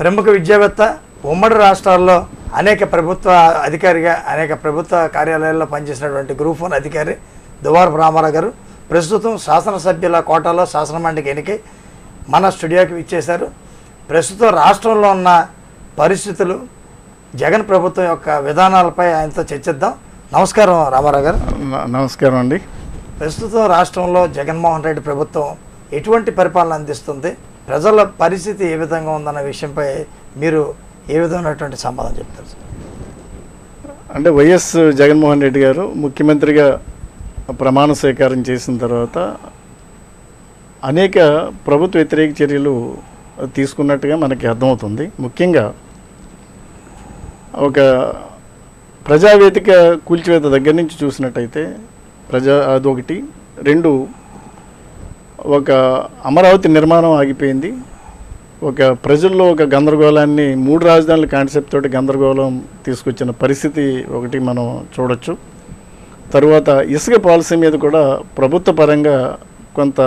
ప్రముఖ విద్యావేత్త, ఉమ్మడి రాష్ట్రాల్లో అనేక ప్రభుత్వ అధికారిగా అనేక ప్రభుత్వ కార్యాలయాల్లో పనిచేసినటువంటి గ్రూప్ 1 అధికారి దువ్వారపు రామారావు గారు ప్రస్తుతం శాసనసభ్యుల కోటాలో శాసనమండలికి ఎన్నికై మన స్టూడియోకి ఇచ్చేశారు. ప్రస్తుతం రాష్ట్రంలో ఉన్న పరిస్థితులు, జగన్ ప్రభుత్వం యొక్క విధానాలపై ఆయనతో చర్చిద్దాం. నమస్కారం రామారావు గారు. నమస్కారం అండి. ప్రస్తుతం రాష్ట్రంలో జగన్మోహన్ రెడ్డి ప్రభుత్వం ఎటువంటి పరిపాలన అందిస్తుంది, ప్రజల పరిస్థితి ఏ విధంగా ఉందన్న విషయంపై మీరు ఏ విధమైనటువంటి సమాధానం చెప్తారు సార్? అంటే వైఎస్ జగన్మోహన్ రెడ్డి గారు ముఖ్యమంత్రిగా ప్రమాణ స్వీకారం చేసిన తర్వాత అనేక ప్రభుత్వ వ్యతిరేక చర్యలు తీసుకున్నట్టుగా మనకి అర్థమవుతుంది. ముఖ్యంగా ఒక ప్రజావేదిక కూల్చివేత దగ్గర నుంచి చూసినట్టయితే అదొకటి. 2, ఒక అమరావతి నిర్మాణం ఆగిపోయింది. ఒక ప్రజల్లో ఒక గందరగోళాన్ని 3 రాజధానుల కాన్సెప్ట్ తోటి గందరగోళం తీసుకొచ్చిన పరిస్థితి ఒకటి మనం చూడొచ్చు. తరువాత ఇసుక పాలసీ మీద కూడా ప్రభుత్వ పరంగా కొంత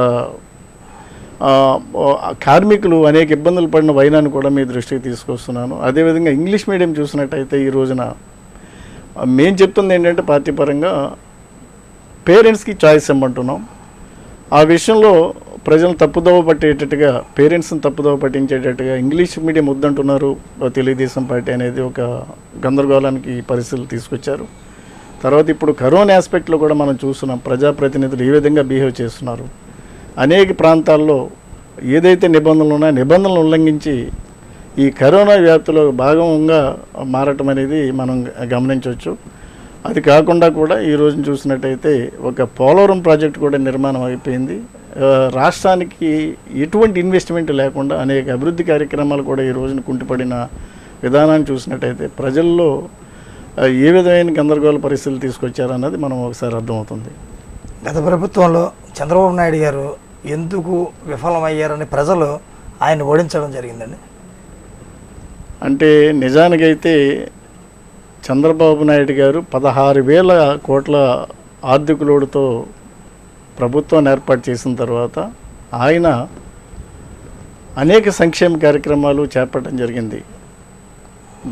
కార్మికులు అనేక ఇబ్బందులు పడిన వైనాన్ని కూడా మీ దృష్టికి తీసుకొస్తున్నాను. అదేవిధంగా ఇంగ్లీష్ మీడియం చూసినట్టయితే ఈ రోజున మేము చెప్తుంది ఏంటంటే పార్టీ పరంగా పేరెంట్స్కి చాయిస్ ఇవ్వమంటున్నాం. ఆ విషయంలో ప్రజలను తప్పుదోవ పట్టేటట్టుగా, పేరెంట్స్ని తప్పుదోవ పట్టించేటట్టుగా ఇంగ్లీష్ మీడియం వద్దంటున్నారు తెలుగుదేశం పార్టీ అనేది ఒక గందరగోళానికి పరిస్థితులు తీసుకొచ్చారు. తర్వాత ఇప్పుడు కరోనా ఆస్పెక్ట్లో కూడా మనం చూస్తున్నాం ప్రజాప్రతినిధులు ఏ విధంగా బిహేవ్ చేస్తున్నారు. అనేక ప్రాంతాల్లో ఏదైతే నిబంధనలు ఉన్నాయో నిబంధనలు ఉల్లంఘించి ఈ కరోనా వ్యాప్తిలో భాగంగా మారటం అనేది మనం గమనించవచ్చు. అది కాకుండా కూడా ఈ రోజున చూసినట్టయితే ఒక పోలవరం ప్రాజెక్టు కూడా నిర్మాణం అయిపోయింది. రాష్ట్రానికి ఎటువంటి ఇన్వెస్ట్మెంట్ లేకుండా అనేక అభివృద్ధి కార్యక్రమాలు కూడా ఈ రోజున కుంటుపడిన విధానాన్ని చూసినట్టయితే ప్రజల్లో ఏ విధమైన గందరగోళ పరిస్థితులు తీసుకొచ్చారన్నది మనం ఒకసారి అర్థమవుతుంది. గత ప్రభుత్వంలో చంద్రబాబు నాయుడు గారు ఎందుకు విఫలమయ్యారని ప్రజలు ఆయన ఓడించడం జరిగిందండి. అంటే నిజానికైతే చంద్రబాబు నాయుడు గారు 16,000 కోట్ల ఆర్థిక లోటుతో ప్రభుత్వాన్ని ఏర్పాటు చేసిన తర్వాత ఆయన అనేక సంక్షేమ కార్యక్రమాలు చేపట్టడం జరిగింది.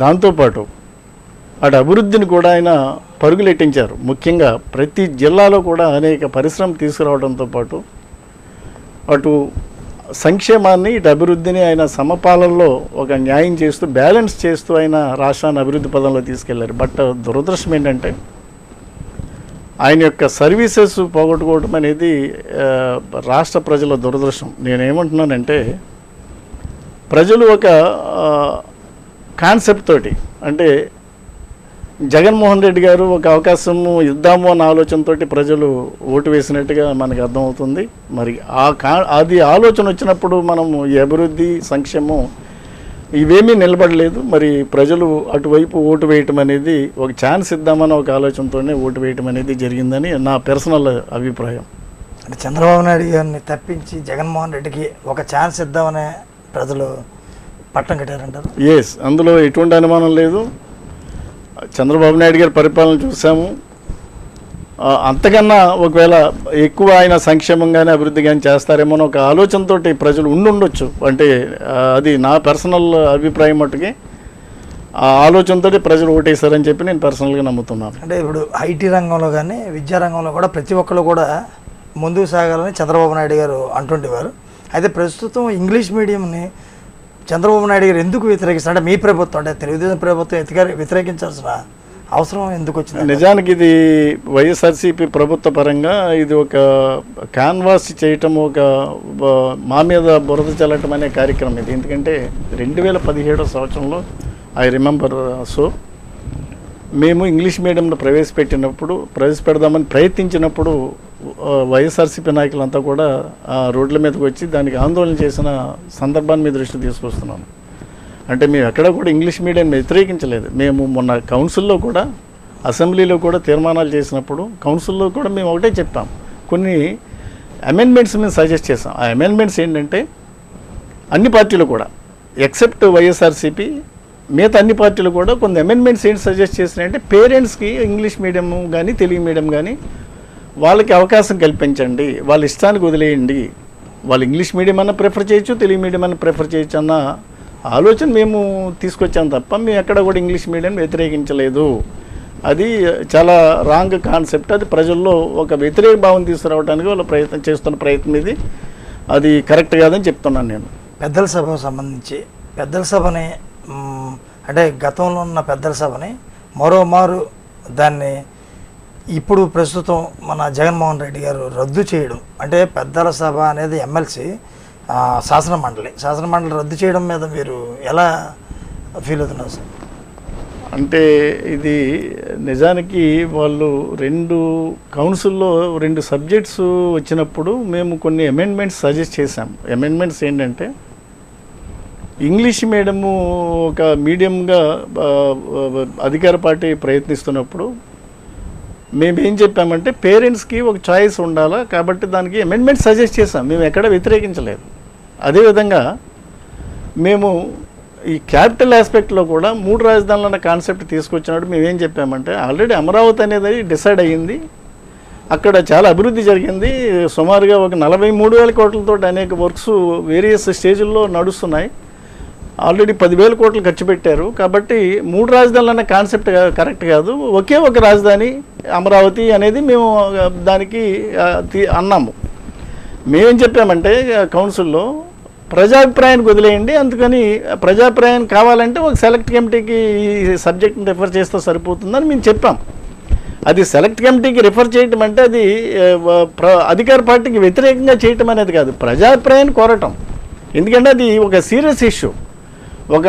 దాంతోపాటు అటు అభివృద్ధిని కూడా ఆయన పరుగులెట్టించారు. ముఖ్యంగా ప్రతి జిల్లాలో కూడా అనేక పరిశ్రమలు తీసుకురావడంతో పాటు అటు సంక్షేమాన్ని ఇటు అభివృద్ధిని ఆయన సమపాలనలో ఒక న్యాయం చేస్తూ బ్యాలెన్స్ చేస్తూ ఆయన రాష్ట్రాన్ని అభివృద్ధి పదంలో తీసుకెళ్లారు. బట్ దురదృష్టం ఏంటంటే ఆయన యొక్క సర్వీసెస్ పోగొట్టుకోవడం అనేది రాష్ట్ర ప్రజల దురదృష్టం. నేనేమంటున్నానంటే ప్రజలు ఒక కాన్సెప్ట్ తోటి, అంటే జగన్మోహన్ రెడ్డి గారు ఒక అవకాశం ఇద్దాము అన్న ఆలోచనతో ప్రజలు ఓటు వేసినట్టుగా మనకు అర్థమవుతుంది. మరి అది ఆలోచన వచ్చినప్పుడు మనం ఈ అభివృద్ధి సంక్షేమం ఇవేమీ నిలబడలేదు. మరి ప్రజలు అటువైపు ఓటు వేయటం అనేది ఒక ఛాన్స్ ఇద్దామని ఒక ఆలోచనతోనే ఓటు వేయటం అనేది జరిగిందని నా పర్సనల్ అభిప్రాయం. అంటే చంద్రబాబు నాయుడు గారిని తప్పించి జగన్మోహన్ రెడ్డికి ఒక ఛాన్స్ ఇద్దామనే ప్రజలు పట్టం కట్టారంటారు. ఎస్, అందులో ఎటువంటి అనుమానం లేదు. చంద్రబాబు నాయుడు గారి పరిపాలన చూసాము. అంతకన్నా ఒకవేళ ఎక్కువ ఆయన సంక్షేమం కానీ అభివృద్ధి కానీ చేస్తారేమో అని ఒక ఆలోచనతో ప్రజలు ఉండొచ్చు. అంటే అది నా పర్సనల్ అభిప్రాయం మట్టుకి ఆ ఆలోచనతో ప్రజలు ఓటేశారని చెప్పి నేను పర్సనల్గా నమ్ముతున్నాను. అంటే ఇప్పుడు ఐటీ రంగంలో కానీ విద్యారంగంలో కూడా ప్రతి ఒక్కరు కూడా ముందుకు సాగాలని చంద్రబాబు నాయుడు గారు అంటుండేవారు. అయితే ప్రస్తుతం ఇంగ్లీష్ మీడియంని చంద్రబాబు నాయుడు గారు ఎందుకు వ్యతిరేకిస్తారు? అంటే మీ ప్రభుత్వం, అంటే తెలుగుదేశం ప్రభుత్వం వ్యతిరేకించాల్సిన అవసరం ఎందుకు వచ్చింది? నిజానికి ఇది వైఎస్ఆర్సీపీ ప్రభుత్వ పరంగా ఇది ఒక క్యాన్వాస్ చేయటం, ఒక మా మీద బురద చల్లటం అనే కార్యక్రమం ఇది. ఎందుకంటే 2017 సంవత్సరంలో ఐ రిమెంబర్ మేము ఇంగ్లీష్ మీడియంలో ప్రవేశపెడదామని ప్రయత్నించినప్పుడు వైఎస్ఆర్సీపీ నాయకులంతా కూడా రోడ్ల మీదకి వచ్చి దానికి ఆందోళన చేసిన సందర్భాన్ని మీ దృష్టికి తీసుకొస్తున్నాను. అంటే మేము ఎక్కడ కూడా ఇంగ్లీష్ మీడియం వ్యతిరేకించలేదు. మేము మొన్న కౌన్సిల్లో కూడా, అసెంబ్లీలో కూడా తీర్మానాలు చేసినప్పుడు కౌన్సిల్లో కూడా మేము ఒకటే చెప్పాం. కొన్ని అమెండ్మెంట్స్ మేము సజెస్ట్ చేసాం. ఆ అమెండ్మెంట్స్ ఏంటంటే అన్ని పార్టీలు కూడా ఎక్సెప్ట్ వైఎస్ఆర్సీపీ మిగతా అన్ని పార్టీలు కూడా కొన్ని అమెండ్మెంట్స్ ఏంటి సజెస్ట్ చేసినాయంటే పేరెంట్స్కి ఇంగ్లీష్ మీడియం కానీ తెలుగు మీడియం కానీ వాళ్ళకి అవకాశం కల్పించండి, వాళ్ళ ఇష్టానికి వదిలేయండి. వాళ్ళు ఇంగ్లీష్ మీడియం అన్న ప్రిఫర్ చేయొచ్చు, తెలుగు మీడియం అన్న ప్రిఫర్ చేయొచ్చు అన్న ఆలోచన మేము తీసుకొచ్చాం తప్ప మేము ఎక్కడ కూడా ఇంగ్లీష్ మీడియం వ్యతిరేకించలేదు. అది చాలా రాంగ్ కాన్సెప్ట్. అది ప్రజల్లో ఒక వ్యతిరేక భావం తీసుకురావడానికి వాళ్ళు చేస్తున్న ప్రయత్నం ఇది. అది కరెక్ట్ కాదని చెప్తున్నాను నేను. పెద్దల సభకు సంబంధించి పెద్దల సభని అంటే గతంలో ఉన్న పెద్దల సభని మరోమారు దాన్ని ఇప్పుడు ప్రస్తుతం మన జగన్మోహన్ రెడ్డి గారు రద్దు చేయడం, అంటే పెద్దల సభ అనేది ఎమ్మెల్సీ శాసన మండలి రద్దు చేయడం మీద మీరు ఎలా ఫీల్ అవుతున్నారు సార్? అంటే ఇది నిజానికి వాళ్ళు 2 కౌన్సిల్లో 2 సబ్జెక్ట్స్ వచ్చినప్పుడు మేము కొన్ని అమెండ్మెంట్స్ సజెస్ట్ చేశాం. అమెండ్మెంట్స్ ఏంటంటే ఇంగ్లీష్ మీడియము ఒక మీడియంగా అధికార పార్టీ ప్రయత్నిస్తున్నప్పుడు మేమేం చెప్పామంటే పేరెంట్స్కి ఒక చాయిస్ ఉండాలా, కాబట్టి దానికి అమెండ్మెంట్ సజెస్ట్ చేసాం. మేము ఎక్కడ వ్యతిరేకించలేదు. అదేవిధంగా మేము ఈ క్యాపిటల్ ఆస్పెక్ట్లో కూడా 3 రాజధానులు అన్న కాన్సెప్ట్ తీసుకొచ్చినప్పుడు మేమేం చెప్పామంటే ఆల్రెడీ అమరావతి అనేది డిసైడ్ అయ్యింది, అక్కడ చాలా అభివృద్ధి జరిగింది. సుమారుగా ఒక 43,000 కోట్లతో అనేక వర్క్స్ వేరియస్ స్టేజ్ల్లో నడుస్తున్నాయి. ఆల్రెడీ 10,000 కోట్లు ఖర్చు పెట్టారు. కాబట్టి 3 రాజధానులు అన్న కాన్సెప్ట్ కరెక్ట్ కాదు, ఒకే ఒక రాజధాని అమరావతి అనేది మేము దానికి అన్నాము. మేమేం చెప్పామంటే కౌన్సిల్లో ప్రజాభిప్రాయానికి వదిలేయండి, అందుకని ప్రజాభిప్రాయం కావాలంటే ఒక సెలెక్ట్ కమిటీకి ఈ సబ్జెక్ట్ని రిఫర్ చేస్తే సరిపోతుందని మేము చెప్పాం. అది సెలెక్ట్ కమిటీకి రిఫర్ చేయటం అంటే అది అధికార పార్టీకి వ్యతిరేకంగా చేయటం అనేది కాదు, ప్రజాభిప్రాయాన్ని కోరటం. ఎందుకంటే అది ఒక సీరియస్ ఇష్యూ. ఒక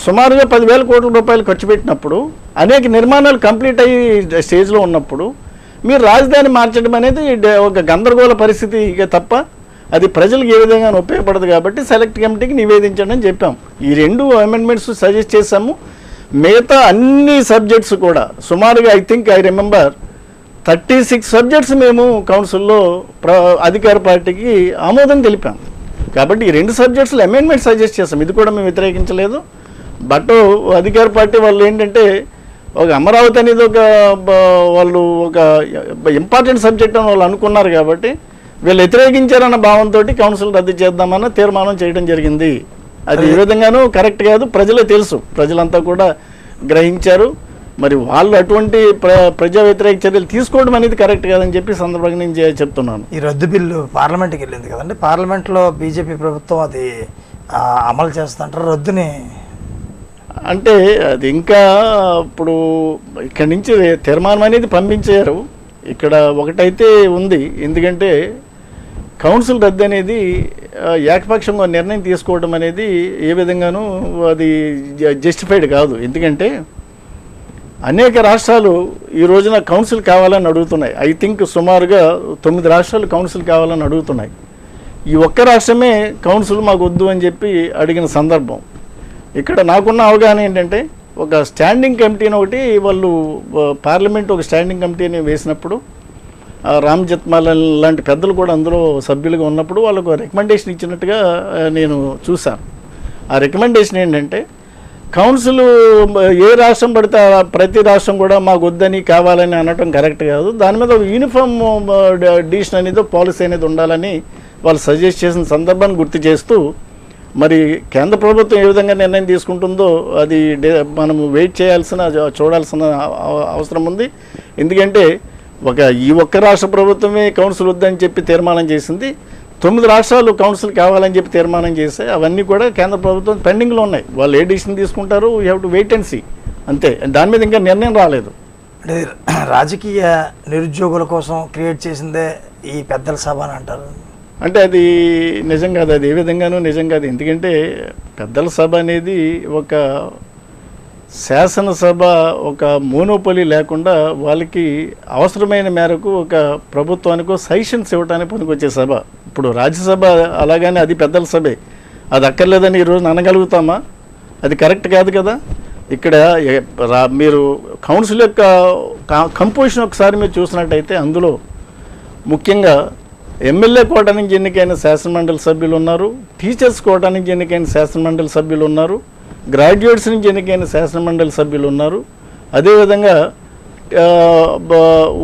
సుమారుగా 10,000 కోట్ల రూపాయలు ఖర్చు పెట్టినప్పుడు అనేక నిర్మాణాలు కంప్లీట్ అయ్యి స్టేజ్లో ఉన్నప్పుడు మీరు రాజధాని మార్చడం అనేది ఒక గందరగోళ పరిస్థితి తప్ప అది ప్రజలకు ఏ విధంగా ఉపయోగపడదు. కాబట్టి సెలెక్ట్ కమిటీకి నివేదించండి అని చెప్పాం. ఈ 2 అమెండ్మెంట్స్ సజెస్ట్ చేశాము. మిగతా అన్ని సబ్జెక్ట్స్ కూడా సుమారుగా ఐ రిమెంబర్ 36 సబ్జెక్ట్స్ మేము కౌన్సిల్లో అధికార పార్టీకి ఆమోదం తెలిపాం. కాబట్టి ఈ 2 సబ్జెక్ట్స్లో అమెండ్మెంట్ సజెస్ట్ చేస్తాం. ఇది కూడా మేము వ్యతిరేకించలేదు. బట్ అధికార పార్టీ వాళ్ళు ఏంటంటే ఒక అమరావతి అనేది వాళ్ళు ఒక ఇంపార్టెంట్ సబ్జెక్ట్ అని వాళ్ళు అనుకున్నారు. కాబట్టి వీళ్ళు వ్యతిరేకించారన్న భావంతో కౌన్సిల్ రద్దు చేద్దామన్న తీర్మానం చేయడం జరిగింది. అది ఈ విధంగానూ కరెక్ట్ కాదు, ప్రజలే తెలుసు, ప్రజలంతా కూడా గ్రహించారు. మరి వాళ్ళు అటువంటి ప్రజా వ్యతిరేక చర్యలు తీసుకోవడం అనేది కరెక్ట్ కాదని చెప్పి సందర్భంగా నేను చెప్తున్నాను. ఈ రద్దు బిల్లు పార్లమెంట్కి వెళ్ళింది కదండి, పార్లమెంట్లో బీజేపీ ప్రభుత్వం అది అమలు చేస్తుంటారు రద్దుని. అంటే అది ఇంకా ఇప్పుడు ఇక్కడి నుంచి తీర్మానం అనేది పంపించారు. ఇక్కడ ఒకటైతే ఉంది, ఎందుకంటే కౌన్సిల్ రద్దు అనేది ఏకపక్షంగా నిర్ణయం తీసుకోవడం అనేది ఏ విధంగానూ అది జస్టిఫైడ్ కాదు. ఎందుకంటే అనేక రాష్ట్రాలు ఈ రోజున కౌన్సిల్ కావాలని అడుగుతున్నాయి. ఐ థింక్ సుమారుగా 9 రాష్ట్రాలు కౌన్సిల్ కావాలని అడుగుతున్నాయి. ఈ ఒక్క రాష్ట్రమే కౌన్సిల్ మాకు వద్దు అని చెప్పి అడిగిన సందర్భం. ఇక్కడ నాకున్న అవగాహన ఏంటంటే ఒక స్టాండింగ్ కమిటీని ఒకటి వాళ్ళు పార్లమెంట్ ఒక స్టాండింగ్ కమిటీని వేసినప్పుడు రామ్ జెత్మలాని లాంటి పెద్దలు కూడా అందులో సభ్యులుగా ఉన్నప్పుడు వాళ్ళకు రికమెండేషన్ ఇచ్చినట్టుగా నేను చూశాను. ఆ రికమెండేషన్ ఏంటంటే కౌన్సిల్ ఏ రాష్ట్రం పడితే ప్రతి రాష్ట్రం కూడా మాకు వద్దని కావాలని అనటం కరెక్ట్ కాదు, దాని మీద ఒక యూనిఫామ్ డిసిషన్ అనేది పాలసీ అనేది ఉండాలని వాళ్ళు సజెస్ట్ చేసిన సందర్భాన్ని గుర్తు చేస్తూ మరి కేంద్ర ప్రభుత్వం ఏ విధంగా నిర్ణయం తీసుకుంటుందో అది మనము వెయిట్ చేయాల్సిన చూడాల్సిన అవసరం ఉంది. ఎందుకంటే ఈ ఒక్క రాష్ట్ర ప్రభుత్వమే కౌన్సిల్ వద్దని చెప్పి తీర్మానం చేసింది, 9 రాష్ట్రాలు కౌన్సిల్ కావాలని చెప్పి తీర్మానం చేశాయి. అవన్నీ కూడా కేంద్ర ప్రభుత్వం పెండింగ్లో ఉన్నాయి. వాళ్ళు ఏ డిసిషన్ తీసుకుంటారు, you have to wait and see, అంతే. దాని మీద ఇంకా నిర్ణయం రాలేదు. అంటే రాజకీయ నిరుద్యోగుల కోసం క్రియేట్ చేసిందే ఈ పెద్దల సభ అని అంటారు. అంటే అది నిజం కాదు, అది ఏ విధంగానూ నిజం కాదు. ఎందుకంటే పెద్దల సభ అనేది ఒక శాసనసభ ఒక మోనోపొలి లేకుండా వాళ్ళకి అవసరమైన మేరకు ఒక ప్రభుత్వానికో సజెషన్స్ ఇవ్వడానికి పనికొచ్చే సభ. ఇప్పుడు రాజ్యసభ అలాగని అది పెద్దల సభే, అది అక్కర్లేదని ఈరోజు అనగలుగుతామా? అది కరెక్ట్ కాదు కదా. ఇక్కడ మీరు కౌన్సిల్ యొక్క కంపోజిషన్ ఒకసారి మీరు చూసినట్టయితే అందులో ముఖ్యంగా ఎమ్మెల్యే కోటా నుంచి ఎన్నికైన శాసనమండలి సభ్యులు ఉన్నారు, టీచర్స్ కోటా నుంచి ఎన్నికైన శాసనమండలి సభ్యులు ఉన్నారు, గ్రాడ్యుయేట్స్ నుంచి ఎన్నికైన శాసనమండలి సభ్యులు ఉన్నారు. అదేవిధంగా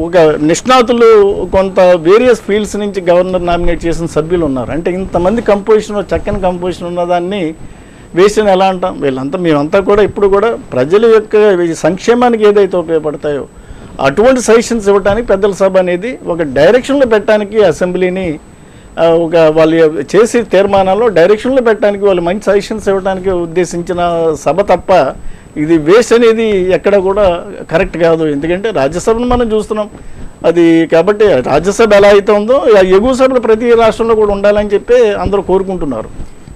ఒక నిష్ణాతులు కొంత వేరియస్ ఫీల్డ్స్ నుంచి గవర్నర్ నామినేట్ చేసిన సభ్యులు ఉన్నారు. అంటే ఇంతమంది కంపోజిషన్, చక్కని కంపోజిషన్ ఉన్నదాన్ని వేస్ట్ అని ఎలా అంటాం? వీళ్ళంతా మేమంతా కూడా ఇప్పుడు కూడా ప్రజల యొక్క సంక్షేమానికి ఏదైతే ఉపయోగపడతాయో అటువంటి సజెషన్స్ ఇవ్వడానికి పెద్దల సభ అనేది ఒక డైరెక్షన్లో పెట్టడానికి అసెంబ్లీని ఒక వాళ్ళు చేసే తీర్మానాల్లో డైరెక్షన్లో పెట్టడానికి వాళ్ళు మంచి సజెషన్స్ ఇవ్వడానికి ఉద్దేశించిన సభ తప్ప ఇది వేస్ట్ అనేది ఎక్కడ కూడా కరెక్ట్ కాదు. ఎందుకంటే రాజ్యసభను మనం చూస్తున్నాం అది. కాబట్టి రాజ్యసభ ఎలా అయితే ఉందో ఎగువ సభలు ప్రతి రాష్ట్రంలో కూడా ఉండాలని చెప్పి అందరూ కోరుకుంటున్నారు.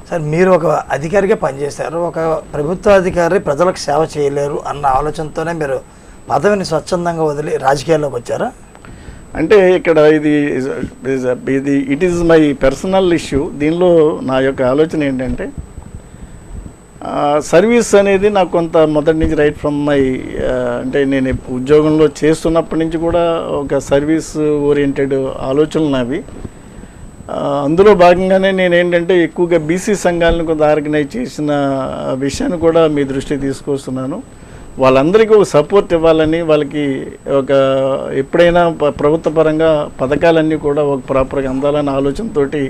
సార్, మీరు ఒక అధికారిగా పనిచేశారు. ఒక ప్రభుత్వ అధికారి ప్రజలకు సేవ చేయలేరు అన్న ఆలోచనతోనే మీరు పదవిని స్వచ్ఛందంగా వదిలి రాజకీయాల్లోకి వచ్చారా? అంటే ఇక్కడ ఇది it is my personal issue. దీనిలో నా యొక్క ఆలోచన ఏంటంటే సర్వీస్ అనేది నాకు కొంత మొదటి నుంచి రైట్ ఫ్రమ్ మై అంటే నేను ఉద్యోగంలో చేస్తున్నప్పటి నుంచి కూడా ఒక సర్వీస్ ఓరియంటెడ్ ఆలోచనలు నావి. అందులో భాగంగానే నేను ఏంటంటే ఎక్కువగా బీసీ సంఘాలను కొంత ఆర్గనైజ్ చేసిన విషయాన్ని కూడా మీ దృష్టికి తీసుకొస్తున్నాను. వాళ్ళందరికీ ఒక సపోర్ట్ ఇవ్వాలని, వాళ్ళకి ఒక ఎప్పుడైనా ప్రభుత్వ పరంగా పథకాలన్నీ కూడా ఒక ప్రాపర్గా అందాలన్న ఆలోచనతోటి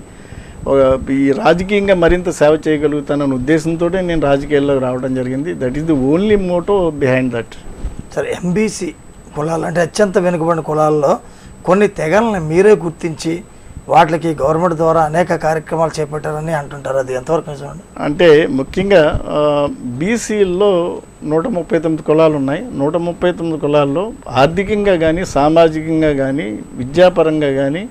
ఈ రాజకీయంగా మరింత సేవ చేయగలుగుతానన్న ఉద్దేశంతో నేను రాజకీయాల్లోకి రావడం జరిగింది. That is the only motto behind that. సరే, ఎంబీసీ కులాలు అంటే అత్యంత వెనుకబడిన కులాల్లో కొన్ని తెగలను మీరే గుర్తించి వాటికి గవర్నమెంట్ ద్వారా అనేక కార్యక్రమాలు చేపట్టారని అంటుంటారు. అది ఎంతవరకు నిజమండి? అంటే ముఖ్యంగా బీసీల్లో 139 కులాలు ఉన్నాయి. 139 కులాల్లో ఆర్థికంగా కానీ సామాజికంగా కానీ విద్యాపరంగా కానీ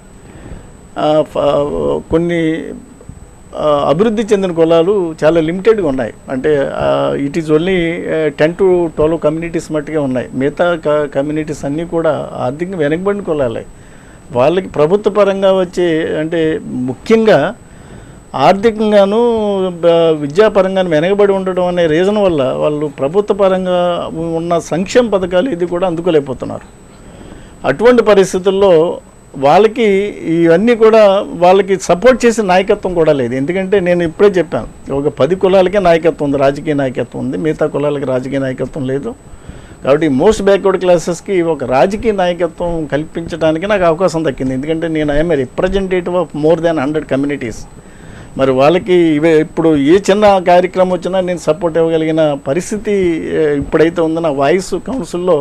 కొన్ని అభివృద్ధి చెందిన కులాలు చాలా లిమిటెడ్గా ఉన్నాయి. అంటే it is only 10 to 12 communities మట్టుగా ఉన్నాయి. మిగతా కమ్యూనిటీస్ అన్నీ కూడా ఆర్థికంగా వెనకబడిన కులాలే. వాళ్ళకి ప్రభుత్వ పరంగా వచ్చే అంటే ముఖ్యంగా ఆర్థికంగాను విద్యాపరంగాను వెనకబడి ఉండడం అనే రీజన్ వల్ల వాళ్ళు ప్రభుత్వ పరంగా ఉన్న సంక్షేమ పథకాలు ఇది కూడా అందుకోలేకపోతున్నారు. అటువంటి పరిస్థితుల్లో వాళ్ళకి ఇవన్నీ కూడా వాళ్ళకి సపోర్ట్ చేసే నాయకత్వం కూడా లేదు. ఎందుకంటే నేను ఇప్పుడే చెప్పాను, ఒక 10 కులాలకే నాయకత్వం ఉంది, రాజకీయ నాయకత్వం ఉంది, మిగతా కులాలకి రాజకీయ నాయకత్వం లేదు. కాబట్టి మోస్ట్ బ్యాక్వర్డ్ క్లాసెస్కి ఒక రాజకీయ నాయకత్వం కల్పించడానికి నాకు అవకాశం దక్కింది. ఎందుకంటే నేను I'm representative of more than 100 communities. మరి వాళ్ళకి ఇప్పుడు ఏ చిన్న కార్యక్రమం వచ్చినా నేను సపోర్ట్ ఇవ్వగలిగిన పరిస్థితి ఇప్పుడైతే ఉందో నా వాయిస్ కౌన్సిల్లో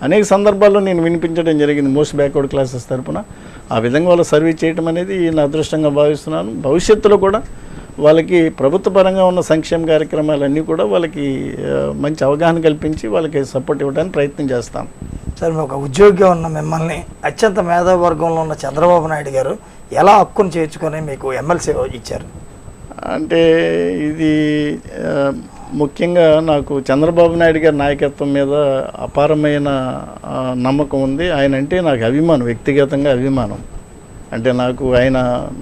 అనేక సందర్భాల్లో నేను వినిపించడం జరిగింది మోస్ట్ బ్యాక్వర్డ్ క్లాసెస్ తరఫున. ఆ విధంగా వాళ్ళు సర్వీస్ చేయడం అనేది నా అదృష్టంగా భావిస్తున్నాను. భవిష్యత్తులో కూడా వాళ్ళకి ప్రభుత్వ పరంగా ఉన్న సంక్షేమ కార్యక్రమాలన్నీ కూడా వాళ్ళకి మంచి అవగాహన కల్పించి వాళ్ళకి సపోర్ట్ ఇవ్వడానికి ప్రయత్నం చేస్తాం. సార్, ఒక ఉద్యోగిగా ఉన్న మిమ్మల్ని అత్యంత మేధావి వర్గంలో ఉన్న చంద్రబాబు నాయుడు గారు ఎలా హక్కును చేర్చుకొని మీకు ఎమ్మెల్సీ ఇచ్చారు? అంటే ఇది ముఖ్యంగా నాకు చంద్రబాబు నాయుడు గారి నాయకత్వం మీద అపారమైన నమ్మకం ఉంది. ఆయన అంటే నాకు అభిమానం, వ్యక్తిగతంగా అభిమానం. అంటే నాకు ఆయన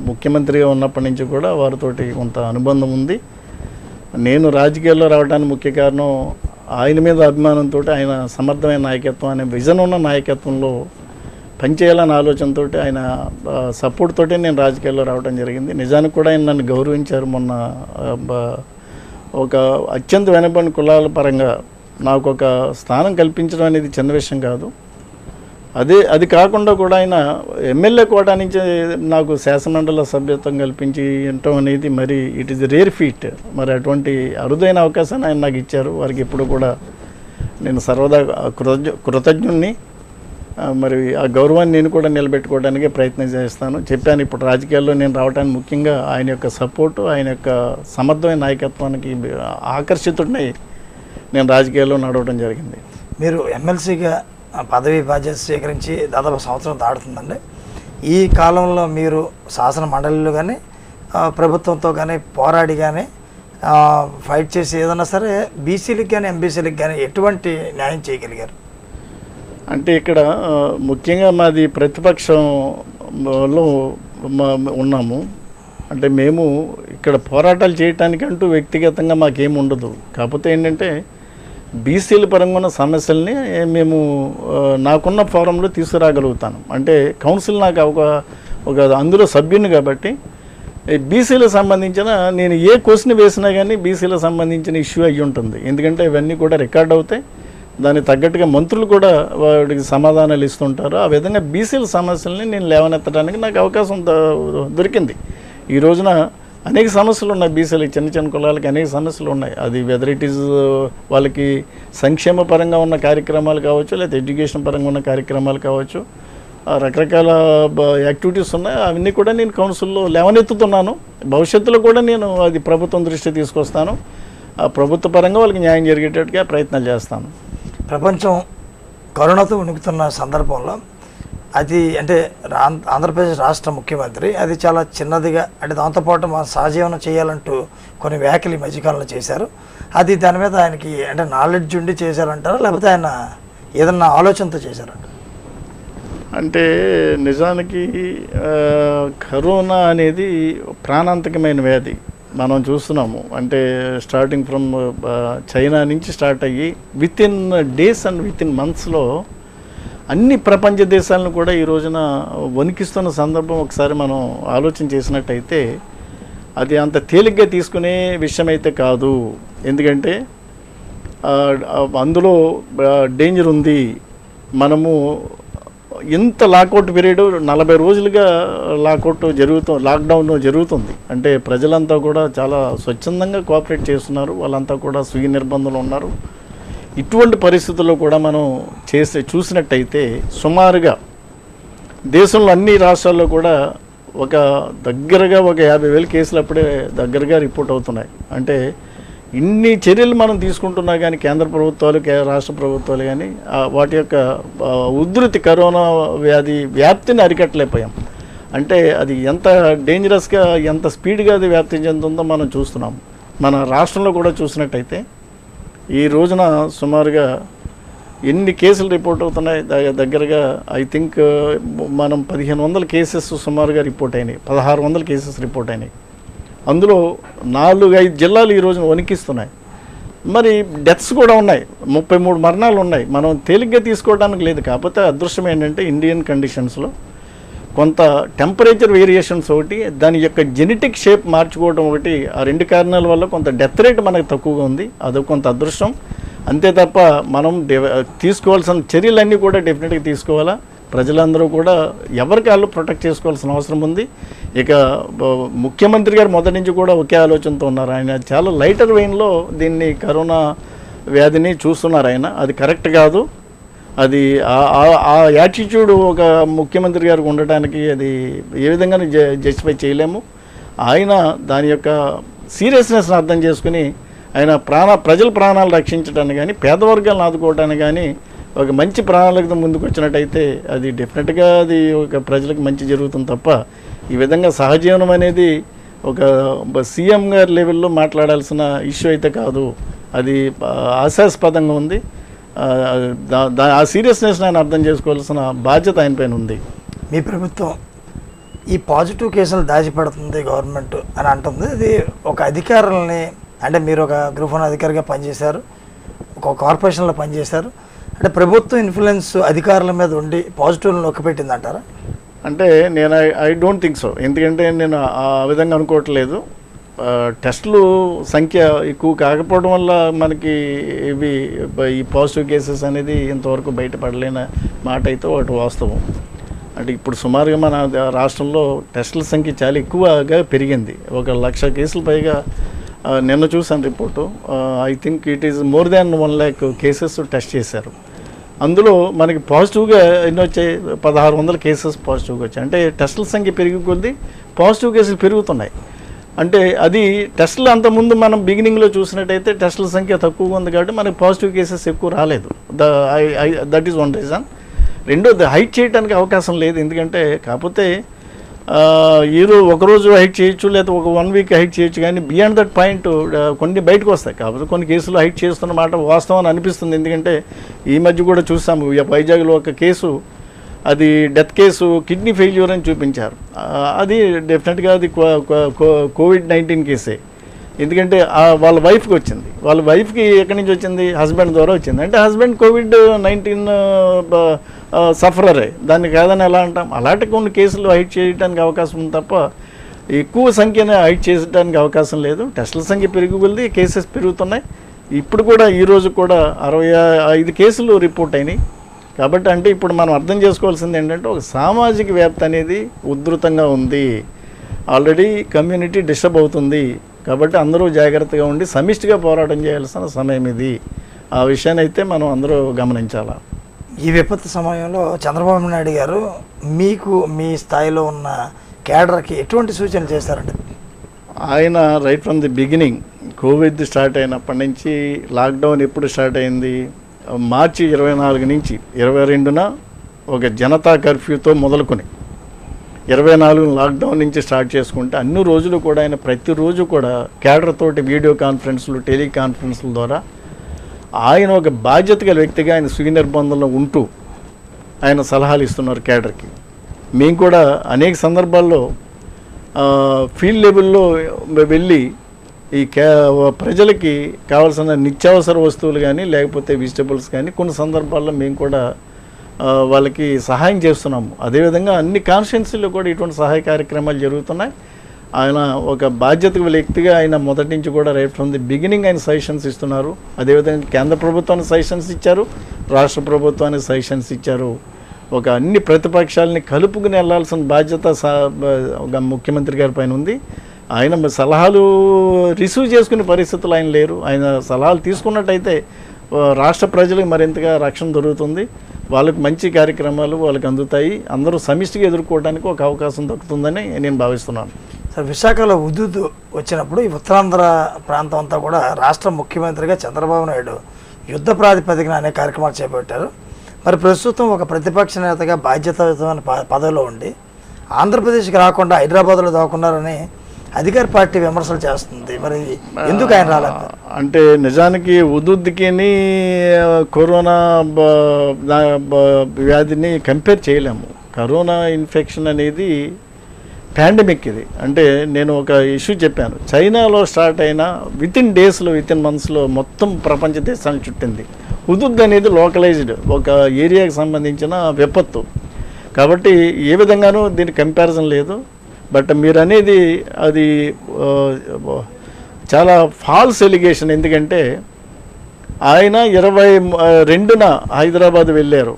ముఖ్యమంత్రిగా ఉన్నప్పటి నుంచి కూడా వారితోటి కొంత అనుబంధం ఉంది. నేను రాజకీయాల్లో రావడానికి ముఖ్య కారణం ఆయన మీద అభిమానంతో, ఆయన సమర్థమైన నాయకత్వం అనే విజన్ ఉన్న నాయకత్వంలో పనిచేయాలన్న ఆలోచనతో, ఆయన సపోర్ట్ తోటే నేను రాజకీయాల్లో రావడం జరిగింది. నిజానికి కూడా ఆయన నన్ను గౌరవించారు. మొన్న ఒక అత్యంత వెనుకబడిన కులాల పరంగా నాకు ఒక స్థానం కల్పించడం అనేది చిన్న విషయం కాదు. అది కాకుండా కూడా ఆయన ఎమ్మెల్యే కోటా నుంచి నాకు శాసనమండలి సభ్యత్వం కల్పించి ఉండటం అనేది మరి ఇట్ ఈజ్ రేర్ ఫీట్. మరి అటువంటి అరుదైన అవకాశాన్ని ఆయన నాకు ఇచ్చారు. వారికి ఎప్పుడు కూడా నేను సర్వదా కృతజ్ఞుణ్ణి. మరి ఆ గౌరవాన్ని నేను కూడా నిలబెట్టుకోవడానికి ప్రయత్నం చేస్తాను. చెప్పాను, ఇప్పుడు రాజకీయాల్లో నేను రావడానికి ముఖ్యంగా ఆయన యొక్క సపోర్టు, ఆయన యొక్క సమర్థమైన నాయకత్వానికి ఆకర్షితుడినై నేను రాజకీయాల్లో నడవడం జరిగింది. మీరు ఎమ్మెల్సీగా పదవి బాధ్యత స్వీకరించి దాదాపు సంవత్సరం దాటుతుందండి. ఈ కాలంలో మీరు శాసన మండలిలో కానీ ప్రభుత్వంతో కానీ పోరాడి కానీ ఫైట్ చేసి ఏదన్నా సరే బీసీలకు కానీ ఎంబీసీలకు కానీ ఎటువంటి న్యాయం చేయగలిగారు? అంటే ఇక్కడ ముఖ్యంగా మాది ప్రతిపక్షంలో ఉన్నాము. అంటే మేము ఇక్కడ పోరాటాలు చేయటానికంటూ వ్యక్తిగతంగా మాకేమి ఉండదు. కాకపోతే ఏంటంటే బీసీల పరంగా ఉన్న సమస్యల్ని మేము నాకున్న ఫోరంలో తీసుకురాగలుగుతాను. అంటే కౌన్సిల్ నాకు ఒక అందులో సభ్యుని కాబట్టి బీసీలకు సంబంధించిన నేను ఏ క్వశ్చన్ వేసినా కానీ బీసీలకు సంబంధించిన ఇష్యూ అయ్యి ఉంటుంది. ఎందుకంటే ఇవన్నీ కూడా రికార్డ్ అవుతాయి. దానికి తగ్గట్టుగా మంత్రులు కూడా వాడికి సమాధానాలు ఇస్తుంటారు. ఆ విధంగా బీసీల సమస్యల్ని నేను లేవనెత్తడానికి నాకు అవకాశం దొరికింది. ఈ రోజున అనేక సమస్యలు ఉన్నాయి. బీసీలకి, చిన్న చిన్న కులాలకి అనేక సమస్యలు ఉన్నాయి. అది వెదర్ ఇట్ ఈజ్ వాళ్ళకి సంక్షేమ పరంగా ఉన్న కార్యక్రమాలు కావచ్చు, లేదా ఎడ్యుకేషన్ పరంగా ఉన్న కార్యక్రమాలు కావచ్చు, రకరకాల యాక్టివిటీస్ ఉన్నాయి. అవన్నీ కూడా నేను కౌన్సిల్లో లేవనెత్తుతున్నాను. భవిష్యత్తులో కూడా నేను అది ప్రభుత్వం దృష్టి తీసుకొస్తాను. ప్రభుత్వ పరంగా వాళ్ళకి న్యాయం జరిగేటట్టుగా ప్రయత్నాలు చేస్తాను. ప్రపంచం కరోనాతో వణుకుతున్న సందర్భంలో అది అంటే ఆంధ్రప్రదేశ్ రాష్ట్ర ముఖ్యమంత్రి అది చాలా చిన్నదిగా అంటే దాంతోపాటు మన సహజీవనం చేయాలంటూ కొన్ని వ్యాఖ్యలు ఈ మధ్యకాలంలో చేశారు. అది దాని మీద ఆయనకి అంటే నాలెడ్జ్ ఉండి చేశారంటారా, లేకపోతే ఆయన ఏదన్నా ఆలోచనతో చేశారంట? అంటే నిజానికి కరోనా అనేది ప్రాణాంతకమైన వ్యాధి మనం చూస్తున్నాము. అంటే స్టార్టింగ్ ఫ్రమ్ చైనా నుంచి స్టార్ట్ అయ్యి with in days and with in మంత్స్లో అన్ని ప్రపంచ దేశాలను కూడా ఈ రోజున వణికిస్తున్న సందర్భం ఒకసారి మనం ఆలోచన చేసినట్టయితే అది అంత తేలిగ్గా తీసుకునే విషయం అయితే కాదు. ఎందుకంటే అందులో డేంజర్ ఉంది. మనము ఇంత లాకౌట్ పీరియడ్ 40 రోజులుగా లాక్డౌన్ జరుగుతుంది. అంటే ప్రజలంతా కూడా చాలా స్వచ్ఛందంగా కోఆపరేట్ చేస్తున్నారు. వాళ్ళంతా కూడా స్వీయ నిర్బంధంలో ఉన్నారు. ఇటువంటి పరిస్థితుల్లో కూడా మనం చూసినట్టయితే సుమారుగా దేశంలో అన్ని రాష్ట్రాల్లో కూడా దగ్గరగా 50,000 కేసులు అప్పుడే దగ్గరగా రిపోర్ట్ అవుతున్నాయి. అంటే ఇన్ని చర్యలు మనం తీసుకుంటున్నా కానీ కేంద్ర ప్రభుత్వాలు, రాష్ట్ర ప్రభుత్వాలు కానీ వాటి యొక్క ఉధృతి కరోనా వ్యాప్తిని అరికట్టలేకపోయాం. అంటే అది ఎంత డేంజరస్గా, ఎంత స్పీడ్గా అది వ్యాప్తి చెందుతుందో మనం చూస్తున్నాం. మన రాష్ట్రంలో కూడా చూసినట్టయితే ఈ రోజున సుమారుగా ఎన్ని కేసులు రిపోర్ట్ అవుతున్నాయి? దగ్గరగా ఐ థింక్ మనం 1500 కేసెస్ సుమారుగా రిపోర్ట్ అయినాయి. 1600 కేసెస్ రిపోర్ట్ అయినాయి. అందులో 4-5 జిల్లాలు ఈ రోజున వణికిస్తున్నాయి. మరి డెత్స్ కూడా ఉన్నాయి, 33 మరణాలు ఉన్నాయి. మనం తేలిగ్గా తీసుకోవడానికి లేదు. కాకపోతే అదృష్టం ఏంటంటే ఇండియన్ కండిషన్స్లో కొంత టెంపరేచర్ వేరియేషన్స్ ఒకటి, దాని యొక్క జెనెటిక్ షేప్ మార్చుకోవడం ఒకటి, ఆ 2 కారణాల వల్ల కొంత డెత్ రేట్ మనకు తక్కువగా ఉంది. అదొక కొంత అదృష్టం. అంతే తప్ప మనం తీసుకోవాల్సిన చర్యలన్నీ కూడా డెఫినెట్గా తీసుకోవాలా. ప్రజలందరూ కూడా ఎవరికి వాళ్ళు ప్రొటెక్ట్ చేసుకోవాల్సిన అవసరం ఉంది. ఇక ముఖ్యమంత్రి గారు మొదటి నుంచి కూడా ఒకే ఆలోచనతో ఉన్నారు. ఆయన చాలా లైటర్ వెయిన్లో దీన్ని కరోనా వ్యాధిని చూస్తున్నారు. ఆయన అది కరెక్ట్ కాదు. అది ఆ యాటిట్యూడ్ ఒక ముఖ్యమంత్రి గారికి ఉండటానికి అది ఏ విధంగా జస్టిఫై చేయలేము. ఆయన దాని యొక్క సీరియస్నెస్ని అర్థం చేసుకుని ఆయన ప్రజల ప్రాణాలు రక్షించడానికి కానీ, పేదవర్గాలను ఆదుకోవడానికి కానీ ఒక మంచి ప్రణాళికతో ముందుకు వచ్చినట్టయితే అది డెఫినెట్గా అది ఒక ప్రజలకు మంచి జరుగుతుంది తప్ప ఈ విధంగా సహజీవనం అనేది ఒక సీఎం గారి లెవెల్లో మాట్లాడాల్సిన ఇష్యూ అయితే కాదు. అది హాస్యాస్పదంగా ఉంది. ఆ సీరియస్నెస్ ఆయన అర్థం చేసుకోవాల్సిన బాధ్యత ఆయన పైన ఉంది. మీ ప్రభుత్వం ఈ పాజిటివ్ కేసులు దాచిపెడుతుంది గవర్నమెంట్ అని అంటుంది. ఇది ఒక అధికారులని అంటే మీరు ఒక గ్రూప్ 1 అధికారిగా పనిచేశారు, ఒక కార్పొరేషన్లో పనిచేశారు. అంటే ప్రభుత్వం ఇన్ఫ్లుయెన్స్ అధికారుల మీద ఉండి పాజిటివ్ని నొక్కిపెట్టింది అంటారా? అంటే నేను ఐ డోంట్ థింక్ సో. ఎందుకంటే నేను ఆ విధంగా అనుకోవట్లేదు. టెస్టులు సంఖ్య ఎక్కువ కాకపోవడం వల్ల మనకి ఈ పాజిటివ్ కేసెస్ అనేది ఇంతవరకు బయటపడలేని మాట అయితే ఒకటి వాస్తవం. అంటే ఇప్పుడు సుమారుగా మన రాష్ట్రంలో టెస్టుల సంఖ్య చాలా ఎక్కువగా పెరిగింది. 1,00,000 కేసులు పైగా నిన్న చూసాను report. I think it is more than 1 lakh cases test చేశారు. అందులో మనకి పాజిటివ్గా ఎన్ని వచ్చాయి? 1,600 కేసెస్ పాజిటివ్గా వచ్చాయి. అంటే టెస్టుల సంఖ్య పెరిగి కొద్దీ పాజిటివ్ కేసులు పెరుగుతున్నాయి. అంటే అది టెస్టులు అంతకుముందు మనం బిగినింగ్లో చూసినట్టయితే టెస్టుల సంఖ్య తక్కువగా ఉంది కాబట్టి మనకి పాజిటివ్ కేసెస్ ఎక్కువ రాలేదు. That is 1 reason. రెండోది హైట్ చేయడానికి అవకాశం లేదు. ఎందుకంటే కాకపోతే ఒకరోజు హైట్ చేయొచ్చు, లేదా ఒక 1 week హైట్ చేయొచ్చు. కానీ బియాండ్ దట్ పాయింట్ కొన్ని బయటకు వస్తాయి. కాకపోతే కొన్ని కేసులు హైట్ చేస్తున్నమాట వాస్తవం అని అనిపిస్తుంది. ఎందుకంటే ఈ మధ్య కూడా చూసాము వైజాగ్లో ఒక కేసు, అది డెత్ కేసు, కిడ్నీ ఫెయిల్యూర్ అని చూపించారు. అది డెఫినెట్గా అది COVID-19 కేసే. ఎందుకంటే వాళ్ళ వైఫ్కి వచ్చింది. వాళ్ళ వైఫ్కి ఎక్కడి నుంచి వచ్చింది? హస్బెండ్ ద్వారా వచ్చింది. అంటే హస్బెండ్ COVID-19 సఫరరే. దాన్ని కాదని ఎలా అంటాం? అలాంటి కొన్ని కేసులు హైట్ చేయడానికి అవకాశం ఉంది తప్ప ఎక్కువ సంఖ్యను హైట్ చేయడానికి అవకాశం లేదు. టెస్టుల సంఖ్య పెరిగి కేసెస్ పెరుగుతున్నాయి. ఇప్పుడు కూడా ఈరోజు కూడా 65 కేసులు రిపోర్ట్ అయినాయి. కాబట్టి అంటే ఇప్పుడు మనం అర్థం చేసుకోవాల్సింది ఏంటంటే ఒక సామాజిక వ్యాప్తి అనేది ఉధృతంగా ఉంది. ఆల్రెడీ కమ్యూనిటీ డిస్టర్బ్ అవుతుంది. కాబట్టి అందరూ జాగ్రత్తగా ఉండి సమిష్టిగా పోరాటం చేయాల్సిన సమయం ఇది. ఆ విషయాన్ని అయితే మనం అందరూ గమనించాలా. ఈ విపత్తు సమయంలో చంద్రబాబు నాయుడు గారు మీకు మీ స్థాయిలో ఉన్న కేడర్కి ఎటువంటి సూచనలు చేశారండి? ఆయన right from the beginning Covid start అయినప్పటి నుంచి, లాక్డౌన్ ఎప్పుడు స్టార్ట్ అయింది, మార్చి 24 నుంచి 22న ఒక జనతా కర్ఫ్యూతో మొదలుకొని 24 లాక్డౌన్ నుంచి స్టార్ట్ చేసుకుంటే అన్ని రోజులు కూడా ఆయన ప్రతిరోజు కూడా కేడర్ తోటి వీడియో కాన్ఫరెన్స్లు, టెలికాన్ఫరెన్స్ల ద్వారా ఆయన ఒక బాధ్యత గల వ్యక్తిగా ఆయన స్వీయ నిర్బంధంలో ఉంటూ ఆయన సలహాలు ఇస్తున్నారు కేడర్కి. మేము కూడా అనేక సందర్భాల్లో ఫీల్డ్ లెవెల్లో వెళ్ళి ఈ ప్రజలకి కావాల్సిన నిత్యావసర వస్తువులు కానీ లేకపోతే వెజిటబుల్స్ కానీ కొన్ని సందర్భాల్లో మేము కూడా వాళ్ళకి సహాయం చేస్తున్నాము. అదేవిధంగా అన్ని కాన్స్టిట్యున్సీల్లో కూడా ఇటువంటి సహాయ కార్యక్రమాలు జరుగుతున్నాయి. ఆయన ఒక బాధ్యత వ్యక్తిగా ఆయన మొదటి నుంచి కూడా రైట్ ఫ్రమ్ ది బిగినింగ్ ఆయన సజెషన్స్ ఇస్తున్నారు. అదేవిధంగా కేంద్ర ప్రభుత్వానికి సజెషన్స్ ఇచ్చారు, రాష్ట్ర ప్రభుత్వానికి సజెషన్స్ ఇచ్చారు. ఒక అన్ని ప్రతిపక్షాలని కలుపుకుని వెళ్లాల్సిన బాధ్యత ముఖ్యమంత్రి గారి పైన ఉంది. ఆయన సలహాలు రిసీవ్ చేసుకునే పరిస్థితులు ఆయన లేరు. ఆయన సలహాలు తీసుకున్నట్టయితే రాష్ట్ర ప్రజలకు మరింతగా రక్షణ దొరుకుతుంది, వాళ్ళకి మంచి కార్యక్రమాలు వాళ్ళకి అందుతాయి, అందరూ సమిష్టిగా ఎదుర్కోవడానికి ఒక అవకాశం దక్కుతుందని నేను భావిస్తున్నాను. సార్, విశాఖలో ఉద్యుత్ వచ్చినప్పుడు ఈ ఉత్తరాంధ్ర ప్రాంతం అంతా కూడా రాష్ట్ర ముఖ్యమంత్రిగా చంద్రబాబు నాయుడు యుద్ధ ప్రాతిపదికన అనే కార్యక్రమాలు చేపట్టారు. మరి ప్రస్తుతం ఒక ప్రతిపక్ష నేతగా బాధ్యతాయుతమైన పదవిలో ఉండి ఆంధ్రప్రదేశ్కి రాకుండా హైదరాబాద్లో దాక్కున్నారని అధికార పార్టీ విమర్శలు చేస్తుంది. మరి ఎందుకు ఆయన రాలేదు? అంటే నిజానికి ఉదుద్దికి కరోనా వ్యాధిని కంపేర్ చేయలేము. కరోనా ఇన్ఫెక్షన్ అనేది పాండమిక్. ఇది అంటే నేను ఒక ఇష్యూ చెప్పాను, చైనాలో స్టార్ట్ అయిన వితిన్ డేస్లో వితిన్ మంత్స్లో మొత్తం ప్రపంచ దేశాలను చుట్టింది. హుదుద్ అనేది లోకలైజ్డ్ ఒక ఏరియాకి సంబంధించిన విపత్తు. కాబట్టి ఏ విధంగానూ దీని కంపారిజన్ లేదు. బట్ మీరు అనేది అది చాలా ఫాల్స్ ఎలిగేషన్. ఎందుకంటే ఆయన 22న హైదరాబాద్ వెళ్ళారు.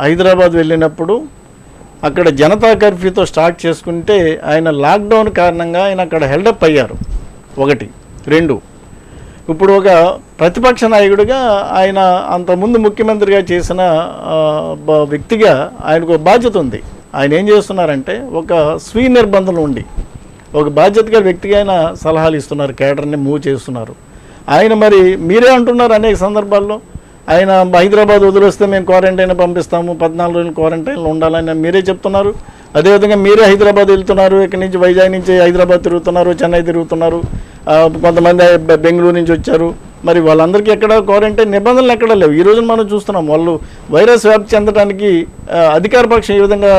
హైదరాబాద్ వెళ్ళినప్పుడు అక్కడ జనతా కర్ఫ్యూతో స్టార్ట్ చేసుకుంటే ఆయన లాక్డౌన్ కారణంగా ఆయన అక్కడ హెల్డప్ అయ్యారు. 1, 2 ఇప్పుడు ఒక ప్రతిపక్ష నాయకుడిగా ఆయన అంతకుముందు ముఖ్యమంత్రిగా చేసిన వ్యక్తిగా ఆయనకు బాధ్యత ఉంది. ఆయన ఏం చేస్తున్నారంటే ఒక స్వీయ నిర్బంధంలో ఉండి ఒక బాధ్యతగా వ్యక్తిగా ఆయన సలహాలు ఇస్తున్నారు, కేడర్ని మూవ్ చేస్తున్నారు. ఆయన మరి మీరే అంటున్నారు అనేక సందర్భాల్లో ఆయన హైదరాబాద్ వదిలేస్తే మేము క్వారంటైన్ పంపిస్తాము, 14 రోజులు క్వారంటైన్లో ఉండాలని మీరే చెప్తున్నారు. అదేవిధంగా మీరే హైదరాబాద్ వెళ్తున్నారు, ఇక్కడి నుంచి వైజాగ్ నుంచి హైదరాబాద్ తిరుగుతున్నారు, చెన్నై తిరుగుతున్నారు, కొంతమంది బెంగళూరు నుంచి వచ్చారు. మరి వాళ్ళందరికీ ఎక్కడ క్వారంటైన్ నిబంధనలు ఎక్కడ లేవు. ఈ రోజున మనం చూస్తున్నాం వాళ్ళు వైరస్ వ్యాప్తి చెందడానికి అధికార పక్షం ఏ విధంగా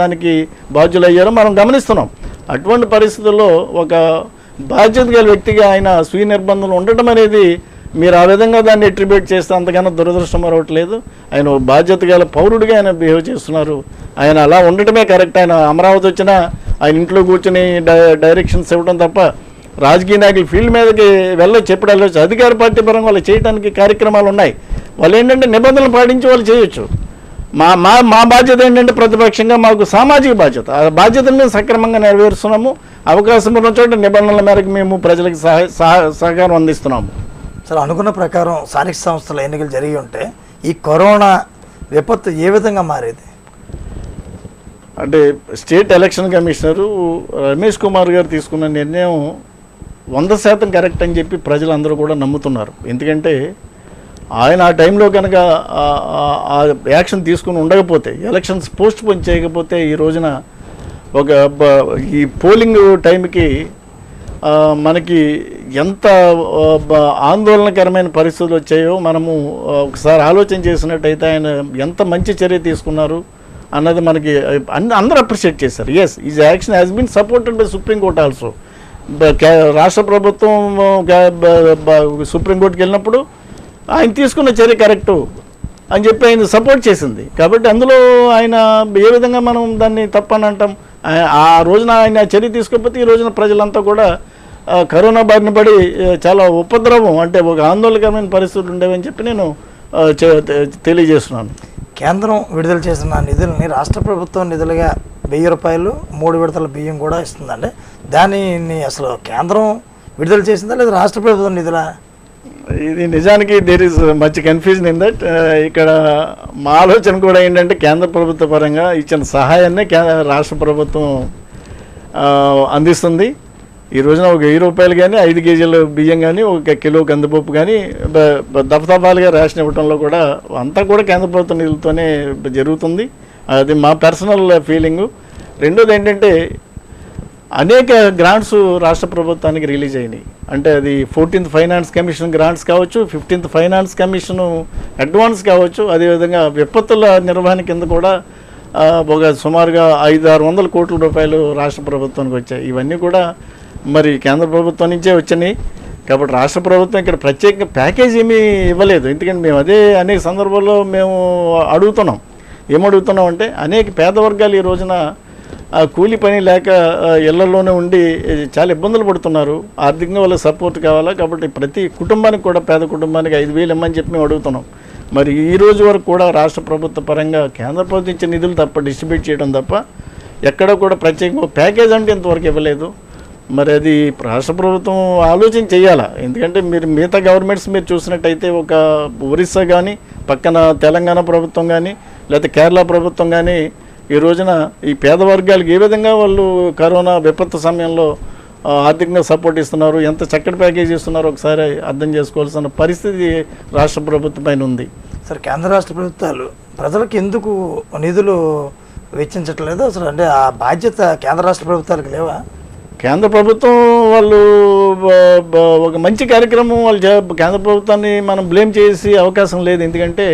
దానికి బాధ్యులయ్యారో మనం గమనిస్తున్నాం. అటువంటి పరిస్థితుల్లో ఒక బాధ్యత గల వ్యక్తిగా ఆయన స్వీయ నిర్బంధంలో ఉండటం అనేది మీరు ఆ విధంగా దాన్ని అట్రిబ్యూట్ చేస్తే అంతకన్నా దురదృష్టం మరొకట్లేదు. ఆయన బాధ్యత గల పౌరుడిగా ఆయన బిహేవ్ చేస్తున్నారు. ఆయన అలా ఉండటమే కరెక్ట్. ఆయన అమరావతి వచ్చినా ఆయన ఇంట్లో కూర్చొని డైరెక్షన్స్ ఇవ్వడం తప్ప రాజకీయ నాయకులు ఫీల్డ్ మీదకి వెళ్ళొచ్చు, ఎప్పుడు వెళ్ళొచ్చు. అధికార పార్టీ పరంగా వాళ్ళు చేయడానికి కార్యక్రమాలు ఉన్నాయి. వాళ్ళు ఏంటంటే నిబంధనలు పాటించి వాళ్ళు చేయొచ్చు. మా బాధ్యత ఏంటంటే ప్రతిపక్షంగా మాకు సామాజిక బాధ్యత, ఆ బాధ్యతను మేము సక్రమంగా నెరవేరుస్తున్నాము. అవకాశం ఉన్న చోట నిబంధనల మేరకు మేము ప్రజలకు సహకారం అందిస్తున్నాము. సార్, అనుకున్న ప్రకారం స్థానిక సంస్థల ఎన్నికలు జరిగి ఉంటే ఈ కరోనా విపత్తు ఏ విధంగా మారేది? అంటే state election commissioner Ramesh Kumar గారు తీసుకున్న నిర్ణయం 100% కరెక్ట్ అని చెప్పి ప్రజలందరూ కూడా నమ్ముతున్నారు. ఎందుకంటే ఆయన ఆ టైంలో కనుక ఆ యాక్షన్ తీసుకుని ఉండకపోతే, ఎలక్షన్స్ పోస్ట్ పోన్ చేయకపోతే ఈ రోజున ఒక ఈ పోలింగ్ టైంకి మనకి ఎంత ఆందోళనకరమైన పరిస్థితులు వచ్చాయో మనము ఒకసారి ఆలోచన చేసినట్టయితే ఆయన ఎంత మంచి చర్య తీసుకున్నారు అన్నది మనకి అందరూ అప్రిషియేట్ చేశారు. Yes, is action has been supported by supreme court also. రాష్ట్ర ప్రభుత్వం సుప్రీంకోర్టుకి వెళ్ళినప్పుడు ఆయన తీసుకున్న చర్య కరెక్టు అని చెప్పి ఆయన సపోర్ట్ చేసింది. కాబట్టి అందులో ఆయన ఏ విధంగా మనం దాన్ని తప్పని అంటాం? ఆ రోజున ఆయన చర్య తీసుకోకపోతే ఈ రోజున ప్రజలంతా కూడా కరోనా బారిన పడి చాలా ఉపద్రవం, అంటే ఒక ఆందోళనకరమైన పరిస్థితులు ఉండేవని చెప్పి నేను తెలియజేస్తున్నాను. కేంద్రం విడుదల చేసిన నిధులని రాష్ట్ర ప్రభుత్వం నిధులుగా రూపాయలు 3 విడతల బియ్యం కూడా ఇస్తుందండి. దానిని అసలు కేంద్రం విడుదల చేసిందా లేదా రాష్ట్ర ప్రభుత్వం నిధులా? ఇది నిజానికి there is much confusion in that. ఇక్కడ మా ఆలోచన కూడా ఏంటంటే కేంద్ర ప్రభుత్వ పరంగా ఇచ్చిన సహాయాన్ని రాష్ట్ర ప్రభుత్వం అందిస్తుంది. ఈ రోజున ఒక 1000 రూపాయలు కానీ 5 కేజీల బియ్యం కానీ 1 కిలో కందిపప్పు కానీ దఫదఫాలుగా రేషన్ ఇవ్వడంలో కూడా అంతా కూడా కేంద్ర ప్రభుత్వ నిధులతోనే జరుగుతుంది. అది మా పర్సనల్ ఫీలింగు. రెండోది ఏంటంటే అనేక గ్రాంట్స్ రాష్ట్ర ప్రభుత్వానికి రిలీజ్ అయినాయి. అంటే అది 14th ఫైనాన్స్ కమిషన్ గ్రాంట్స్ కావచ్చు, 15th ఫైనాన్స్ కమిషన్ అడ్వాన్స్ కావచ్చు, అదేవిధంగా విపత్తుల నిర్వహణ కింద కూడా ఒక సుమారుగా 500-600 కోట్ల రూపాయలు రాష్ట్ర ప్రభుత్వానికి వచ్చాయి. ఇవన్నీ కూడా మరి కేంద్ర ప్రభుత్వం నుంచే వచ్చినాయి. కాబట్టి రాష్ట్ర ప్రభుత్వం ఇక్కడ ప్రత్యేకంగా ప్యాకేజ్ ఏమీ ఇవ్వలేదు. ఎందుకంటే మేము అదే అనేక సందర్భాల్లో మేము అడుగుతున్నాం. ఏమడుగుతున్నాం అంటే అనేక పేద వర్గాలు ఈ రోజున కూలి పని లేక ఇళ్లలోనే ఉండి చాలా ఇబ్బందులు పడుతున్నారు. ఆర్థికంగా వాళ్ళకి సపోర్ట్ కావాలా. కాబట్టి ప్రతి కుటుంబానికి కూడా పేద కుటుంబానికి 5,000 ఇమ్మని చెప్పి మేము అడుగుతున్నాం. మరి ఈ రోజు వరకు కూడా రాష్ట్ర ప్రభుత్వ పరంగా కేంద్ర ప్రభుత్వం ఇచ్చే నిధులు తప్ప డిస్ట్రిబ్యూట్ చేయడం తప్ప ఎక్కడ కూడా ప్రత్యేకంగా ప్యాకేజ్ అంటే ఇంతవరకు ఇవ్వలేదు. మరి అది రాష్ట్ర ప్రభుత్వం ఆలోచన చేయాలా. ఎందుకంటే మీరు మిగతా గవర్నమెంట్స్ మీరు చూసినట్టయితే ఒక ఒరిస్సా కానీ, పక్కన తెలంగాణ ప్రభుత్వం కానీ, లేకపోతే కేరళ ప్రభుత్వం కానీ ఈ రోజున ఈ పేద వర్గాలకు ఏ విధంగా వాళ్ళు కరోనా విపత్తు సమయంలో ఆర్థికంగా సపోర్ట్ ఇస్తున్నారు, ఎంత చక్కటి ప్యాకేజ్ ఇస్తున్నారో ఒకసారి అర్థం చేసుకోవాల్సిన పరిస్థితి రాష్ట్ర ప్రభుత్వం పైన ఉంది. సార్, కేంద్ర రాష్ట్ర ప్రభుత్వాలు ప్రజలకు ఎందుకు నిధులు వెచ్చించట్లేదు అసలు? అంటే ఆ బాధ్యత కేంద్ర రాష్ట్ర ప్రభుత్వాలకు లేవా? కేంద్ర ప్రభుత్వం వాళ్ళు ఒక మంచి కార్యక్రమం వాళ్ళు కేంద్ర ప్రభుత్వాన్ని మనం బ్లేమ్ చేసే అవకాశం లేదు. ఎందుకంటే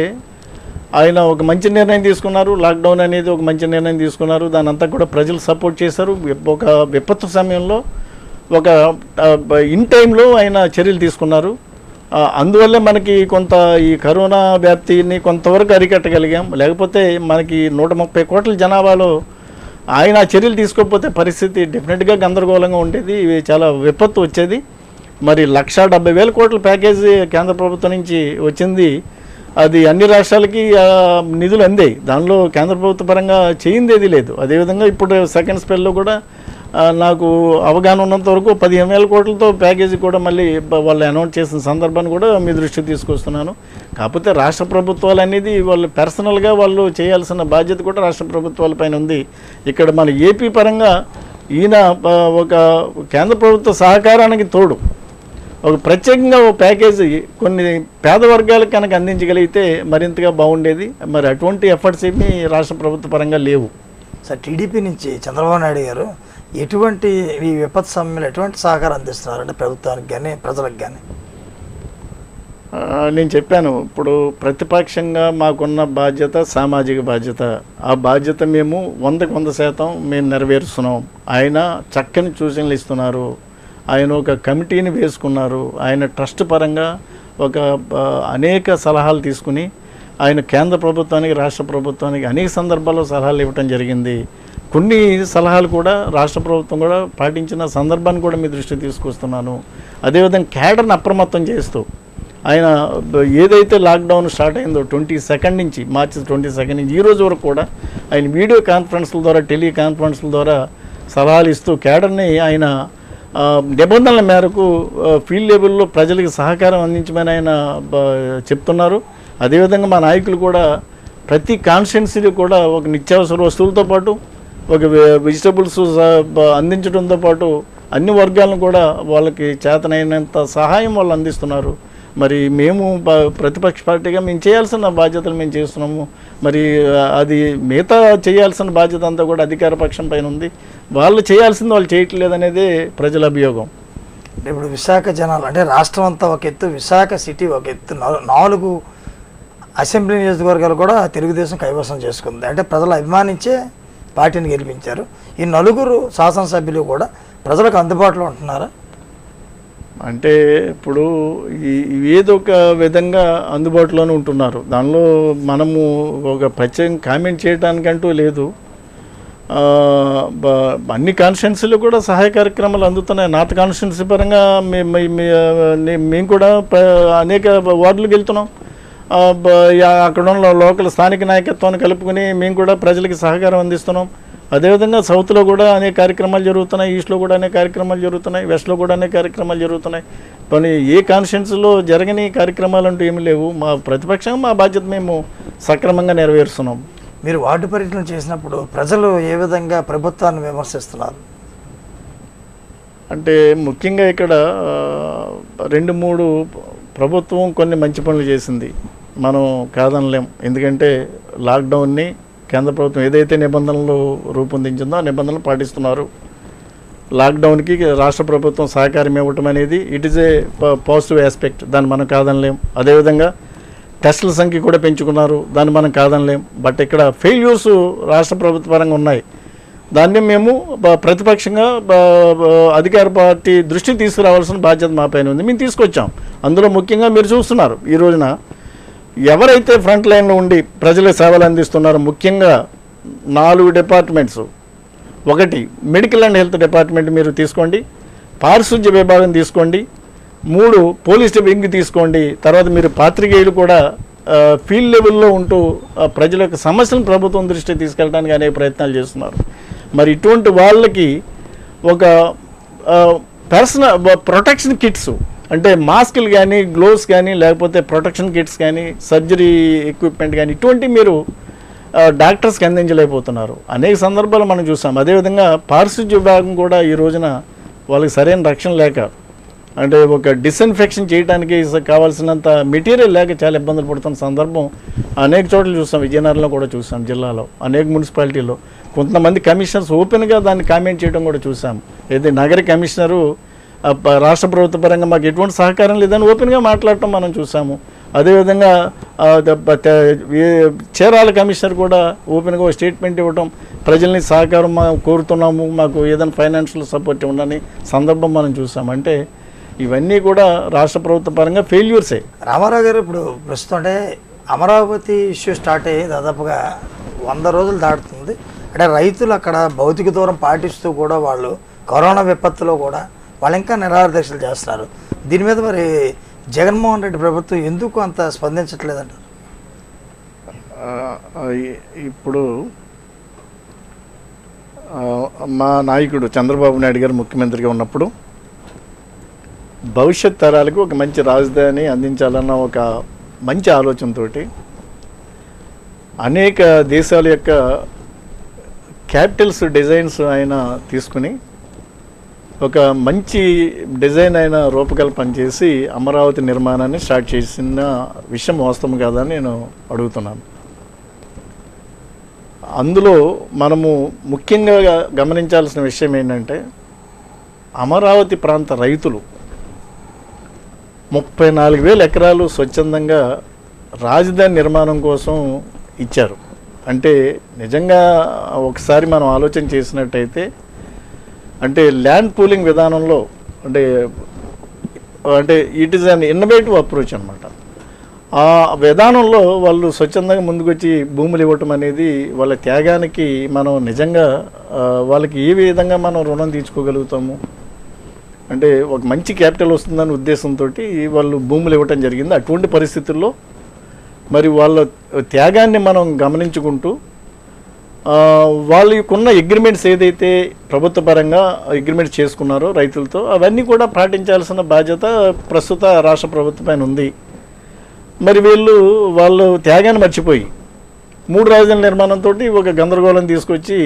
ఆయన ఒక మంచి నిర్ణయం తీసుకున్నారు. లాక్డౌన్ అనేది ఒక మంచి నిర్ణయం తీసుకున్నారు. దాని అంతా కూడా ప్రజలు సపోర్ట్ చేశారు. ఒక విపత్తు సమయంలో ఒక ఇన్ టైంలో ఆయన చర్యలు తీసుకున్నారు. అందువల్లే మనకి కొంత ఈ కరోనా వ్యాప్తిని కొంతవరకు అరికట్టగలిగాం. లేకపోతే మనకి 130 కోట్ల జనాభాలో ఆయన చర్యలు తీసుకోకపోతే పరిస్థితి డెఫినెట్గా గందరగోళంగా ఉండేది. ఇవి చాలా విపత్తు వచ్చేది. మరి 1,70,000 కోట్ల ప్యాకేజీ కేంద్ర ప్రభుత్వం నుంచి వచ్చింది. అది అన్ని రాష్ట్రాలకి నిధులు అందాయి. దానిలో కేంద్ర ప్రభుత్వ పరంగా చేయిందేది లేదు. అదేవిధంగా ఇప్పుడు సెకండ్ స్పెల్లో కూడా నాకు అవగాహన ఉన్నంత వరకు 15,000 కోట్లతో ప్యాకేజీ కూడా మళ్ళీ వాళ్ళు అనౌన్స్ చేసిన సందర్భాన్ని కూడా మీ దృష్టికి తీసుకొస్తున్నాను. కాకపోతే రాష్ట్ర ప్రభుత్వాలు అనేది వాళ్ళు పర్సనల్గా వాళ్ళు చేయాల్సిన బాధ్యత కూడా రాష్ట్ర ప్రభుత్వాల పైన ఉంది. ఇక్కడ మన ఏపీ పరంగా ఈయన ఒక కేంద్ర ప్రభుత్వ సహకారానికి తోడు ఒక ప్రత్యేకంగా ఓ ప్యాకేజీ కొన్ని పేద వర్గాలకు కనుక అందించగలిగితే మరింతగా బాగుండేది. మరి అటువంటి ఎఫర్ట్స్ ఏమీ రాష్ట్ర ప్రభుత్వ పరంగా లేవు. సార్, టీడీపీ నుంచి చంద్రబాబు నాయుడు గారు ఎటువంటి ఈ విపత్తు సమయంలో ఎటువంటి సహకారం అందిస్తున్నారంటే ప్రభుత్వానికి కానీ ప్రజలకు కానీ? నేను చెప్పాను, ఇప్పుడు ప్రతిపక్షంగా మాకున్న బాధ్యత సామాజిక బాధ్యత. ఆ బాధ్యత మేము 100% మేము నెరవేరుస్తున్నాం. ఆయన చక్కని సూచనలు ఇస్తున్నారు. ఆయన ఒక కమిటీని వేసుకున్నారు. ఆయన ట్రస్ట్ పరంగా ఒక అనేక సలహాలు తీసుకుని ఆయన కేంద్ర ప్రభుత్వానికి రాష్ట్ర ప్రభుత్వానికి అనేక సందర్భాల్లో సలహాలు ఇవ్వటం జరిగింది. కొన్ని సలహాలు కూడా రాష్ట్ర ప్రభుత్వం కూడా పాటించిన సందర్భాన్ని కూడా మీ దృష్టికి తీసుకొస్తున్నాను. అదేవిధంగా క్యాడర్ని అప్రమత్తం చేస్తూ ఆయన ఏదైతే లాక్డౌన్ స్టార్ట్ అయిందో 22 నుంచి మార్చి 22 నుంచి ఈ రోజు వరకు కూడా ఆయన వీడియో కాన్ఫరెన్స్ల ద్వారా టెలికాన్ఫరెన్స్ల ద్వారా సలహాలు ఇస్తూ క్యాడర్ని ఆయన నిబంధనల మేరకు ఫీల్డ్ లెవెల్లో ప్రజలకు సహకారం అందించమని ఆయన చెప్తున్నారు. అదేవిధంగా మా నాయకులు కూడా ప్రతి కాన్స్టిట్యున్సీలో కూడా ఒక నిత్యావసర వస్తువులతో పాటు ఒక వెజిటబుల్స్ అందించడంతో పాటు అన్ని వర్గాలను కూడా వాళ్ళకి చేతనైనంత సహాయం వాళ్ళు అందిస్తున్నారు. మరి మేము ప్రతిపక్ష పార్టీగా మేము చేయాల్సిన బాధ్యతలు మేము చేస్తున్నాము. మరి అది మిగతా చేయాల్సిన బాధ్యత అంతా కూడా అధికార పక్షం పైన ఉంది. వాళ్ళు చేయాల్సింది వాళ్ళు చేయట్లేదు అనేది ప్రజల అభియోగం. ఇప్పుడు విశాఖ జనాలు అంటే రాష్ట్రం అంతా ఒక ఎత్తు, విశాఖ సిటీ ఒక ఎత్తు, 4 అసెంబ్లీ నియోజకవర్గాలు కూడా తెలుగుదేశం కైవసం చేసుకుంది. అంటే ప్రజలు అభిమానించే పార్టీని గెలిపించారు. ఈ 4 శాసనసభ్యులు కూడా ప్రజలకు అందుబాటులో ఉంటున్నారా? అంటే ఇప్పుడు ఏదో ఒక విధంగా అందుబాటులోనే ఉంటున్నారు. దానిలో మనము ఒక ప్రత్యేకంగా కామెంట్ చేయడానికంటూ లేదు. అన్ని కాన్స్టిట్యున్సీలు కూడా సహాయ కార్యక్రమాలు అందుతున్నాయి. నార్త్ కాన్స్టిట్యున్సీ పరంగా మేము కూడా అనేక వార్డులకు వెళ్తున్నాం. అక్కడ ఉన్న లోకల్ స్థానిక నాయకత్వాన్ని కలుపుకొని మేము కూడా ప్రజలకి సహకారం అందిస్తున్నాం. అదేవిధంగా సౌత్లో కూడా అనేక కార్యక్రమాలు జరుగుతున్నాయి, ఈస్ట్లో కూడా అనేక కార్యక్రమాలు జరుగుతున్నాయి, వెస్ట్లో కూడా అనేక కార్యక్రమాలు జరుగుతున్నాయి. కానీ ఏ కాన్స్టిట్యున్సీలో జరగని కార్యక్రమాలు అంటూ ఏమీ లేవు. మా ప్రతిపక్షం మా బాధ్యత మేము సక్రమంగా నెరవేరుస్తున్నాం. మీరు వార్డు పర్యటన చేసినప్పుడు ప్రజలు ఏ విధంగా ప్రభుత్వాన్ని విమర్శిస్తున్నారు? అంటే ముఖ్యంగా ఇక్కడ 2-3 ప్రభుత్వం కొన్ని మంచి పనులు చేసింది, మనం కాదనలేం. ఎందుకంటే లాక్డౌన్ని కేంద్ర ప్రభుత్వం ఏదైతే నిబంధనలు రూపొందించిందో ఆ నిబంధనలు పాటిస్తున్నారు. లాక్డౌన్కి రాష్ట్ర ప్రభుత్వం సహకారం ఇవ్వటం అనేది it is a positive aspect, దాన్ని మనం కాదనలేం. అదేవిధంగా టెస్టుల సంఖ్య కూడా పెంచుకున్నారు, దాన్ని మనం కాదనలేం. బట్ ఇక్కడ ఫెయిల్యూర్స్ రాష్ట్ర ప్రభుత్వ పరంగా ఉన్నాయి. దాన్ని మేము ప్రతిపక్షంగా అధికార పార్టీ దృష్టికి తీసుకురావాల్సిన బాధ్యత మా పైన ఉంది, మేము తీసుకొచ్చాం. అందులో ముఖ్యంగా మీరు చూస్తున్నారు ఈ రోజున ఎవరైతే ఫ్రంట్ లైన్లో ఉండి ప్రజలకు సేవలు అందిస్తున్నారో, ముఖ్యంగా 4 departments. 1 medical and health department మీరు తీసుకోండి, పారిశుద్ధ్య విభాగం తీసుకోండి, 3 పోలీస్ వింగ్ తీసుకోండి. తర్వాత మీరు పాత్రికేయులు కూడా ఫీల్డ్ లెవెల్లో ఉంటూ ప్రజల యొక్క సమస్యలను ప్రభుత్వం దృష్టికి తీసుకెళ్ళడానికి అనేక ప్రయత్నాలు చేస్తున్నారు. మరి ఇటువంటి వాళ్ళకి ఒక పర్సనల్ ప్రొటెక్షన్ కిట్స్ అంటే మాస్కులు కానీ, గ్లోవ్స్ కానీ, లేకపోతే ప్రొటెక్షన్ కిట్స్ కానీ, సర్జరీ ఎక్విప్మెంట్ కానీ ఇటువంటి మీరు డాక్టర్స్కి అందించలేకపోతున్నారు. అనేక సందర్భాలు మనం చూసాం. అదేవిధంగా పారిశుద్ధ్య విభాగం కూడా ఈ రోజున వాళ్ళకి సరైన రక్షణ లేక, అంటే ఒక డిస్ఇన్ఫెక్షన్ చేయడానికి కావాల్సినంత మెటీరియల్ లేక చాలా ఇబ్బందులు పడుతున్న సందర్భం అనేక చోట్ల చూసాం. విజయనగరంలో కూడా చూసాం, జిల్లాలో అనేక మున్సిపాలిటీలో కొంతమంది కమిషనర్స్ ఓపెన్గా దాన్ని కామెంట్ చేయడం కూడా చూసాం. ఏది నగర కమిషనరు రాష్ట్ర ప్రభుత్వ పరంగా మాకు ఎటువంటి సహకారం లేదని ఓపెన్గా మాట్లాడటం మనం చూసాము. అదేవిధంగా చీరాల కమిషనర్ కూడా ఓపెన్గా ఒక స్టేట్మెంట్ ఇవ్వటం, ప్రజల్ని సహకారం కోరుతున్నాము, మాకు ఏదైనా ఫైనాన్షియల్ సపోర్ట్ ఇవ్వడానికి సందర్భం మనం చూసాం. అంటే ఇవన్నీ కూడా రాష్ట్ర ప్రభుత్వ పరంగా ఫెయిల్యూర్సే. రామారావు గారు, ఇప్పుడు ప్రస్తుతం అంటే అమరావతి ఇష్యూ స్టార్ట్ అయ్యి దాదాపుగా 100 రోజులు దాటుతుంది. అంటే రైతులు అక్కడ భౌతిక దూరం పాటిస్తూ కూడా వాళ్ళు కరోనా విపత్తులో కూడా వాళ్ళు ఇంకా నిరాహార దీక్షలు చేస్తున్నారు. దీని మీద మరి జగన్మోహన్ రెడ్డి ప్రభుత్వం ఎందుకు అంత స్పందించట్లేదంటారు? ఇప్పుడు మా నాయకుడు చంద్రబాబు నాయుడు గారు ముఖ్యమంత్రిగా ఉన్నప్పుడు భవిష్యత్ తరాలకు ఒక మంచి రాజధాని అందించాలన్న ఒక మంచి ఆలోచనతో అనేక దేశాల యొక్క క్యాపిటల్స్ డిజైన్స్ ఆయన తీసుకుని ఒక మంచి డిజైన్ అయిన రూపకల్పన చేసి అమరావతి నిర్మాణాన్ని స్టార్ట్ చేసిన విషయం వాస్తవం కాదని నేను అడుగుతున్నాను. అందులో మనము ముఖ్యంగా గమనించాల్సిన విషయం ఏంటంటే అమరావతి ప్రాంత రైతులు 34,000 ఎకరాలు స్వచ్ఛందంగా రాజధాని నిర్మాణం కోసం ఇచ్చారు. అంటే నిజంగా ఒకసారి మనం ఆలోచన చేసినట్టయితే అంటే ల్యాండ్ పూలింగ్ విధానంలో అంటే it is an innovative approach అనమాట. ఆ విధానంలో వాళ్ళు స్వచ్ఛందంగా ముందుకొచ్చి భూములు ఇవ్వటం అనేది వాళ్ళ త్యాగానికి మనం నిజంగా వాళ్ళకి ఏ విధంగా మనం రుణం తీర్చుకోగలుగుతాము. అంటే ఒక మంచి క్యాపిటల్ వస్తుందనే ఉద్దేశంతో వాళ్ళు భూములు ఇవ్వటం జరిగింది. అటువంటి పరిస్థితుల్లో మరి వాళ్ళ త్యాగాన్ని మనం గమనించుకుంటూ వాళ్ళకున్న అగ్రిమెంట్స్ ఏదైతే ప్రభుత్వ పరంగా అగ్రిమెంట్స్ చేసుకున్నారో రైతులతో అవన్నీ కూడా పాటించాల్సిన బాధ్యత ప్రస్తుత రాష్ట్ర ప్రభుత్వం పైన ఉంది. మరి వాళ్ళు త్యాగాన్ని మర్చిపోయి 3 రాజధానుల నిర్మాణంతో ఒక గందరగోళం తీసుకొచ్చి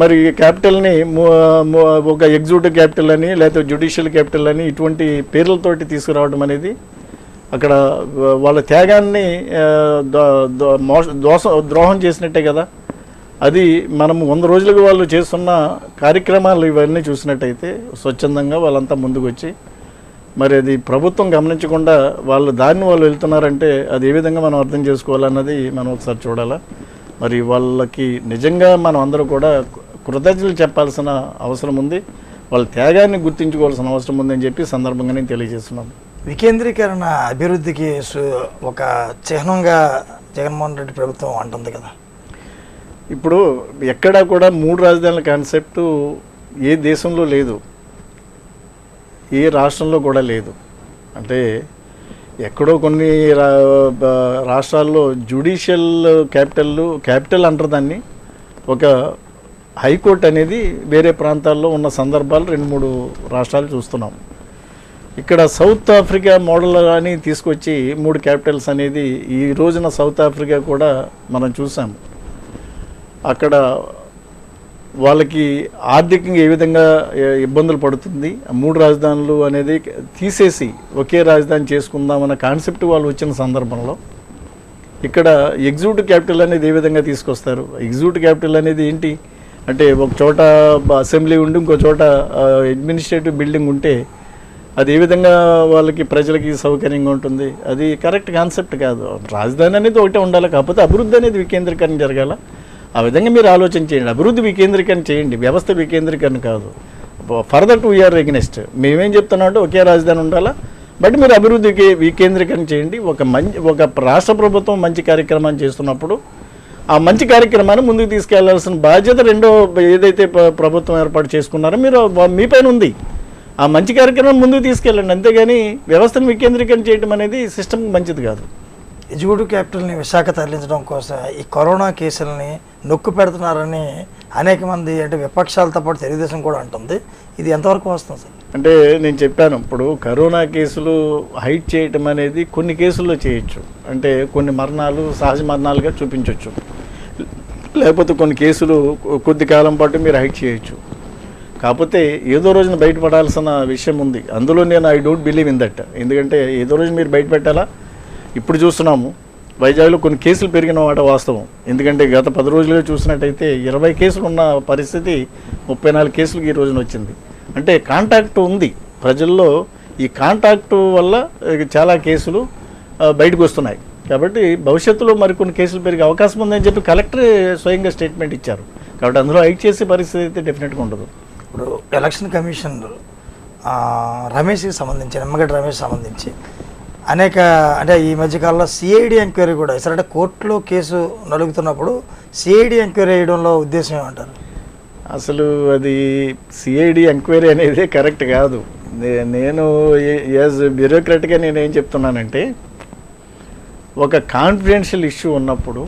మరి క్యాపిటల్ని ఒక ఎగ్జిక్యూటివ్ క్యాపిటల్ అని లేకపోతే జ్యుడిషియల్ క్యాపిటల్ అని ఇటువంటి పేర్లతోటి తీసుకురావడం అనేది అక్కడ వాళ్ళ త్యాగాన్ని ద్రోహం చేసినట్టే కదా. అది మనము 100 రోజులుగా వాళ్ళు చేస్తున్న కార్యక్రమాలు ఇవన్నీ చూసినట్టయితే స్వచ్ఛందంగా వాళ్ళంతా ముందుకు వచ్చి మరి అది ప్రభుత్వం గమనించకుండా వాళ్ళు దాన్ని వాళ్ళు వెళ్తున్నారంటే అది ఏ విధంగా మనం అర్థం చేసుకోవాలన్నది మనం ఒకసారి చూడాలా. మరి వాళ్ళకి నిజంగా మనం అందరూ కూడా కృతజ్ఞతలు చెప్పాల్సిన అవసరం ఉంది, వాళ్ళ త్యాగాన్ని గుర్తించుకోవాల్సిన అవసరం ఉందని చెప్పి సందర్భంగా నేను తెలియజేస్తున్నాను. వికేంద్రీకరణ అభివృద్ధికి ఒక చిహ్నంగా జగన్మోహన్ రెడ్డి ప్రభుత్వం అంటుంది కదా. ఇప్పుడు ఎక్కడా కూడా 3 రాజధానుల కాన్సెప్టు ఏ దేశంలో లేదు, ఏ రాష్ట్రంలో కూడా లేదు. అంటే ఎక్కడో కొన్ని రాష్ట్రాల్లో జ్యుడిషియల్ క్యాపిటల్ అంటారు దాన్ని, ఒక హైకోర్టు అనేది వేరే ప్రాంతాల్లో ఉన్న సందర్భాలు 2-3 రాష్ట్రాలు చూస్తున్నాం. ఇక్కడ సౌత్ ఆఫ్రికా మోడల్ అని తీసుకొచ్చి 3 క్యాపిటల్స్ అనేది ఈ రోజున సౌత్ ఆఫ్రికా కూడా మనం చూసాము. అక్కడ వాళ్ళకి ఆర్థికంగా ఏ విధంగా ఇబ్బందులు పడుతుంది, 3 రాజధానులు అనేది తీసేసి ఒకే రాజధాని చేసుకుందామన్న కాన్సెప్ట్ వాళ్ళు వచ్చిన సందర్భంలో ఇక్కడ ఎగ్జిక్యూటివ్ క్యాపిటల్ అనేది ఏ విధంగా తీసుకొస్తారు? ఎగ్జిక్యూటివ్ క్యాపిటల్ అనేది ఏంటి అంటే ఒక చోట అసెంబ్లీ ఉండి ఇంకో చోట అడ్మినిస్ట్రేటివ్ బిల్డింగ్ ఉంటే అది ఏ విధంగా వాళ్ళకి ప్రజలకి సౌకర్యంగా ఉంటుంది? అది కరెక్ట్ కాన్సెప్ట్ కాదు. రాజధాని అనేది ఒకటే ఉండాలి, కాకపోతే అభివృద్ధి అనేది వికేంద్రీకరణ జరగాల. ఆ విధంగా మీరు ఆలోచన చేయండి, అభివృద్ధి వికేంద్రీకరణ చేయండి, వ్యవస్థ వికేంద్రీకరణ కాదు. ఫర్దర్ 2 ఇయర్ ఎగ్నెస్ట్ మేమేం చెప్తున్నాం అంటే ఒకే రాజధాని ఉండాలా, బట్ మీరు అభివృద్ధికి వికేంద్రీకరణ చేయండి. ఒక రాష్ట్ర ప్రభుత్వం మంచి కార్యక్రమాన్ని చేస్తున్నప్పుడు ఆ మంచి కార్యక్రమాన్ని ముందుకు తీసుకెళ్లాల్సిన బాధ్యత ఏదైతే ప్రభుత్వం ఏర్పాటు చేసుకున్నారో మీరు మీ పైన ఉంది. ఆ మంచి కార్యక్రమం ముందుకు తీసుకెళ్ళండి, అంతేగాని వ్యవస్థను వికేంద్రీకరణ చేయడం అనేది సిస్టమ్కి మంచిది కాదు. ఎగ్జిక్యూటివ్ క్యాపిటల్ని విశాఖ తరలించడం కోసం ఈ కరోనా కేసులని నొక్కు పెడుతున్నారని అనేక మంది అంటే విపక్షాలతో పాటు తెలుగుదేశం కూడా అంటుంది. ఇది ఎంతవరకు వస్తుంది సార్? అంటే నేను చెప్పాను, ఇప్పుడు కరోనా కేసులు హైట్ చేయటం అనేది కొన్ని కేసుల్లో చేయొచ్చు. అంటే కొన్ని మరణాలు సహజ మరణాలుగా చూపించవచ్చు, లేకపోతే కొన్ని కేసులు కొద్ది కాలం పాటు మీరు హైట్ చేయొచ్చు. కాకపోతే ఏదో రోజున బయటపడాల్సిన విషయం ఉంది. అందులో నేను I don't believe in that. ఎందుకంటే ఏదో రోజు మీరు బయట పెట్టాలా. ఇప్పుడు చూస్తున్నాము వైజాగ్లో కొన్ని కేసులు పెరిగిన మాట వాస్తవం. ఎందుకంటే గత 10 రోజులుగా చూసినట్టయితే 20 కేసులు ఉన్న పరిస్థితి 34 కేసులకి ఈ రోజున వచ్చింది. అంటే కాంటాక్ట్ ఉంది ప్రజల్లో. ఈ కాంటాక్ట్ వల్ల చాలా కేసులు బయటకు వస్తున్నాయి. కాబట్టి భవిష్యత్తులో మరికొన్ని కేసులు పెరిగే అవకాశం ఉందని చెప్పి కలెక్టర్ స్వయంగా స్టేట్మెంట్ ఇచ్చారు. కాబట్టి అందులో హైట్ చేసే పరిస్థితి అయితే డెఫినెట్గా ఉండదు. ఇప్పుడు ఎలక్షన్ కమిషన్ రమేష్కి సంబంధించి నిమ్మగడ్డ రమేష్ సంబంధించి అనేక అంటే ఈ మధ్యకాలంలో సిఐడి ఎంక్వైరీ కూడా ఇస్తారంటే కోర్టులో కేసు నలుగుతున్నప్పుడు సిఐడి ఎంక్వైరీ వేయడంలో ఉద్దేశం ఏమంటారు? అసలు అది సిఐడి ఎంక్వైరీ అనేది కరెక్ట్ కాదు. నేను యాజ్ బ్యూరోక్రాట్గా నేను ఏం చెప్తున్నానంటే ఒక కాన్ఫిడెన్షియల్ ఇష్యూ ఉన్నప్పుడు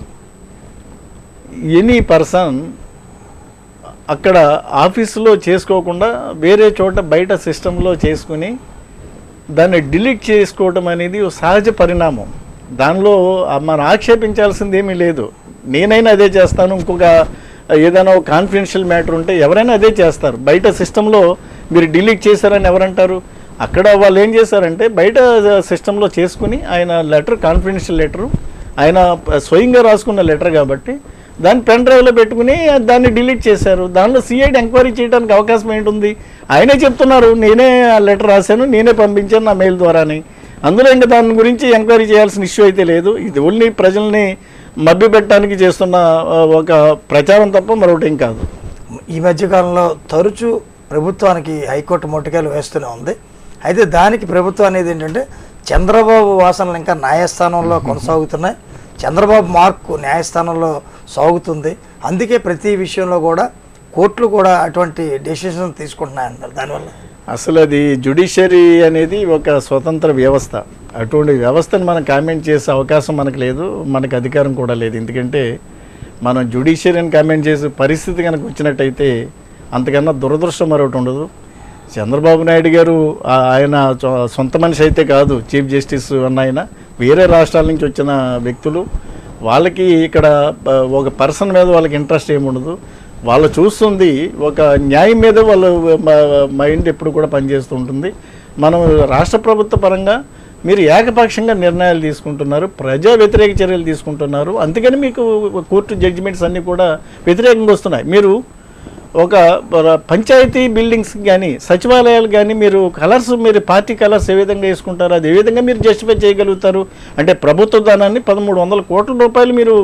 ఎనీ పర్సన్ అక్కడ ఆఫీసులో చేసుకోకుండా వేరే చోట బయట సిస్టంలో చేసుకుని దాన్ని డిలీట్ చేసుకోవడం అనేది సహజ పరిణామం. దానిలో మనం ఆక్షేపించాల్సింది ఏమీ లేదు. నేనైనా అదే చేస్తాను, ఇంకొక ఏదైనా ఒక కాన్ఫిడెన్షియల్ మ్యాటర్ ఉంటే ఎవరైనా అదే చేస్తారు. బయట సిస్టంలో మీరు డిలీట్ చేశారని ఎవరంటారు? అక్కడ వాళ్ళు ఏం చేశారంటే బయట సిస్టంలో చేసుకుని ఆయన లెటర్ కాన్ఫిడెన్షియల్ లెటరు ఆయన స్వయంగా రాసుకున్న లెటర్ కాబట్టి దాన్ని పెన్ డ్రైవ్లో పెట్టుకుని దాన్ని డిలీట్ చేశారు. దానిలో సిఐడి ఎంక్వైరీ చేయడానికి అవకాశం ఏంటుంది? ఆయనే చెప్తున్నారు నేనే ఆ లెటర్ రాశాను, నేనే పంపించాను నా మెయిల్ ద్వారాని. అందులో ఇంకా దాని గురించి ఎంక్వైరీ చేయాల్సిన ఇష్యూ అయితే లేదు. ఇది ఓన్లీ ప్రజల్ని మభ్యపెట్టడానికి చేస్తున్న ఒక ప్రచారం తప్ప మరొకటి కాదు. ఈ మధ్యకాలంలో తరచూ ప్రభుత్వానికి హైకోర్టు మొట్టికాయలు వేస్తూనే ఉంది. అయితే దానికి ప్రభుత్వం అనేది ఏంటంటే చంద్రబాబు వాసనలు ఇంకా న్యాయస్థానంలో కొనసాగుతున్నాయి, చంద్రబాబు మార్కు న్యాయస్థానంలో సాగుతుంది. అందుకే ప్రతి విషయంలో కూడా కోర్టులు కూడా అటువంటి డెసిషన్ తీసుకుంటున్నాయంటారు. దానివల్ల అసలు అది జ్యుడిషియరీ అనేది ఒక స్వతంత్ర వ్యవస్థ. అటువంటి వ్యవస్థను మనం కామెంట్ చేసే అవకాశం మనకు లేదు, మనకు అధికారం కూడా లేదు. ఎందుకంటే మనం జ్యుడిషియరీని కామెంట్ చేసే పరిస్థితి కనుక వచ్చినట్టయితే అంతకన్నా దురదృష్టం మరొకటి ఉండదు. చంద్రబాబు నాయుడు గారు ఆయన సొంత మనిషి అయితే కాదు, చీఫ్ జస్టిస్ అన్న ఆయన వేరే రాష్ట్రాల నుంచి వచ్చిన వ్యక్తులు. వాళ్ళకి ఇక్కడ ఒక పర్సన్ మీద వాళ్ళకి ఇంట్రెస్ట్ ఏమి ఉండదు. వాళ్ళు చూస్తుంది ఒక న్యాయం మీద వాళ్ళ మైండ్ ఎప్పుడు కూడా పనిచేస్తూ ఉంటుంది. మనం రాష్ట్ర ప్రభుత్వ పరంగా మీరు ఏకపక్షంగా నిర్ణయాలు తీసుకుంటున్నారు, ప్రజా వ్యతిరేక చర్యలు తీసుకుంటున్నారు. అందుకని మీకు కోర్టు జడ్జిమెంట్స్ అన్నీ కూడా వ్యతిరేకంగా వస్తున్నాయి. మీరు ఒక పంచాయతీ బిల్డింగ్స్ కానీ సచివాలయాలు కానీ మీరు కలర్స్, మీరు పార్టీ కలర్స్ ఏ విధంగా వేసుకుంటారు, అది ఏ విధంగా మీరు జస్టిఫై చేయగలుగుతారు? అంటే ప్రభుత్వ దానాన్ని 1300 కోట్ల రూపాయలు మీరు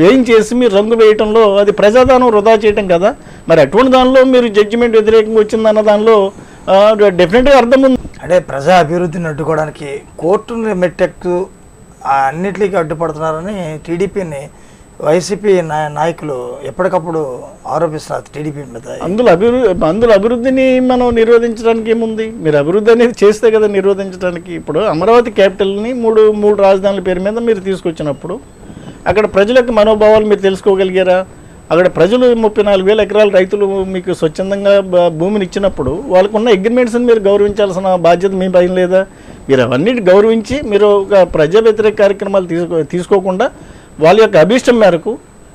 వేయించేసి మీరు రంగు వేయటంలో అది ప్రజాదానం వృధా చేయటం కదా. మరి అటువంటి దానిలో మీరు జడ్జిమెంట్ వ్యతిరేకంగా వచ్చిందన్న దానిలో డెఫినెట్గా అర్థం ఉంది. అంటే ప్రజా అభివృద్ధిని అడ్డుకోవడానికి కోర్టుని మెట్టెక్కు అన్నిటికీ అడ్డుపడుతున్నారని టీడీపీని వైసీపీ నాయకులు ఎప్పటికప్పుడు ఆరోపిస్తున్నారు టీడీపీ మీద. అందులో అభివృద్ధిని మనం నిరోధించడానికి ఏముంది? మీరు అభివృద్ధి అనేది చేస్తే కదా నిరోధించడానికి. ఇప్పుడు అమరావతి క్యాపిటల్ని మూడు రాజధానుల పేరు మీద మీరు తీసుకొచ్చినప్పుడు అక్కడ ప్రజలకు మనోభావాలు మీరు తెలుసుకోగలిగారా? అక్కడ ప్రజలు 34,000 ఎకరాల రైతులు మీకు స్వచ్ఛందంగా భూమిని ఇచ్చినప్పుడు వాళ్ళకున్న అగ్రిమెంట్స్ని మీరు గౌరవించాల్సిన బాధ్యత మీ పైన లేదా? మీరు అవన్నిటి గౌరవించి మీరు ఒక ప్రజా వ్యతిరేక కార్యక్రమాలు తీసుకోకుండా వాళ్ళ యొక్క అభీష్టం మేరకు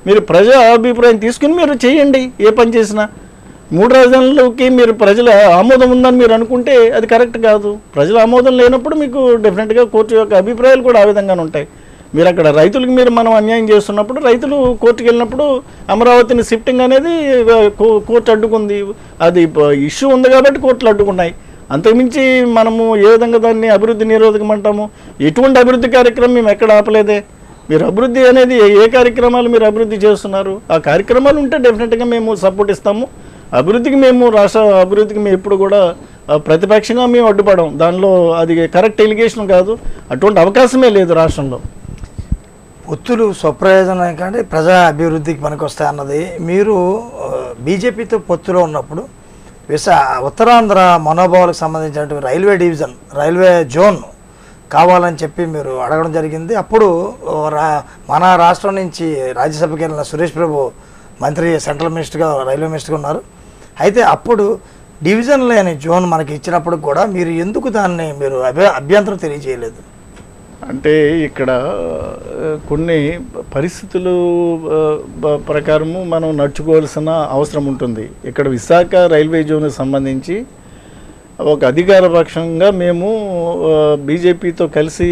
మీరు ప్రజా అభిప్రాయం తీసుకుని మీరు చేయండి. ఏ పని చేసినా 3 రాజధానులకి మీరు ప్రజల ఆమోదం ఉందని మీరు అనుకుంటే అది కరెక్ట్ కాదు. ప్రజల ఆమోదం లేనప్పుడు మీకు డెఫినెట్గా కోర్టు యొక్క అభిప్రాయాలు కూడా ఆ విధంగానే ఉంటాయి. మీరు అక్కడ రైతులకు మనం అన్యాయం చేస్తున్నప్పుడు రైతులు కోర్టుకు వెళ్ళినప్పుడు అమరావతిని షిఫ్టింగ్ అనేది కోర్టు అడ్డుకుంది. అది ఇష్యూ ఉంది కాబట్టి కోర్టులు అడ్డుకున్నాయి. అంతకుమించి మనము ఏ విధంగా దాన్ని అభివృద్ధి నిరోధకం అంటాము? ఎటువంటి అభివృద్ధి కార్యక్రమం మేము ఎక్కడ ఆపలేదే. మీరు అభివృద్ధి అనేది ఏ కార్యక్రమాలు మీరు అభివృద్ధి చేస్తున్నారు? ఆ కార్యక్రమాలు ఉంటే డెఫినెట్గా మేము సపోర్ట్ ఇస్తాము. అభివృద్ధికి రాష్ట్ర అభివృద్ధికి మేము ఎప్పుడు కూడా ప్రతిపక్షంగా మేము అడ్డుపడం. దానిలో అది కరెక్ట్ ఎలిగేషన్ కాదు. అటువంటి అవకాశమే లేదు రాష్ట్రంలో. పొత్తులు స్వప్రయోజనం కంటే ప్రజా అభివృద్ధికి పనికొస్తాయి అన్నది మీరు బీజేపీతో పొత్తులో ఉన్నప్పుడు ఉత్తరాంధ్ర మనోభావాలకు సంబంధించినటువంటి రైల్వే డివిజన్, రైల్వే జోన్ కావాలని చెప్పి మీరు అడగడం జరిగింది. అప్పుడు మన రాష్ట్రం నుంచి రాజ్యసభకి వెళ్ళిన సురేష్ ప్రభు మంత్రి, సెంట్రల్ మినిస్టర్గా, రైల్వే మినిస్టర్గా ఉన్నారు. అయితే అప్పుడు డివిజన్ లేని జోన్ మనకి ఇచ్చినప్పుడు కూడా మీరు ఎందుకు దాన్ని మీరు అభ్యంతరం తెలియజేయలేదు? అంటే ఇక్కడ కొన్ని పరిస్థితులు ప్రకారము మనం నడుచుకోవాల్సిన అవసరం ఉంటుంది. ఇక్కడ విశాఖ రైల్వే జోన్కి సంబంధించి ఒక అధికార పక్షంగా మేము బీజేపీతో కలిసి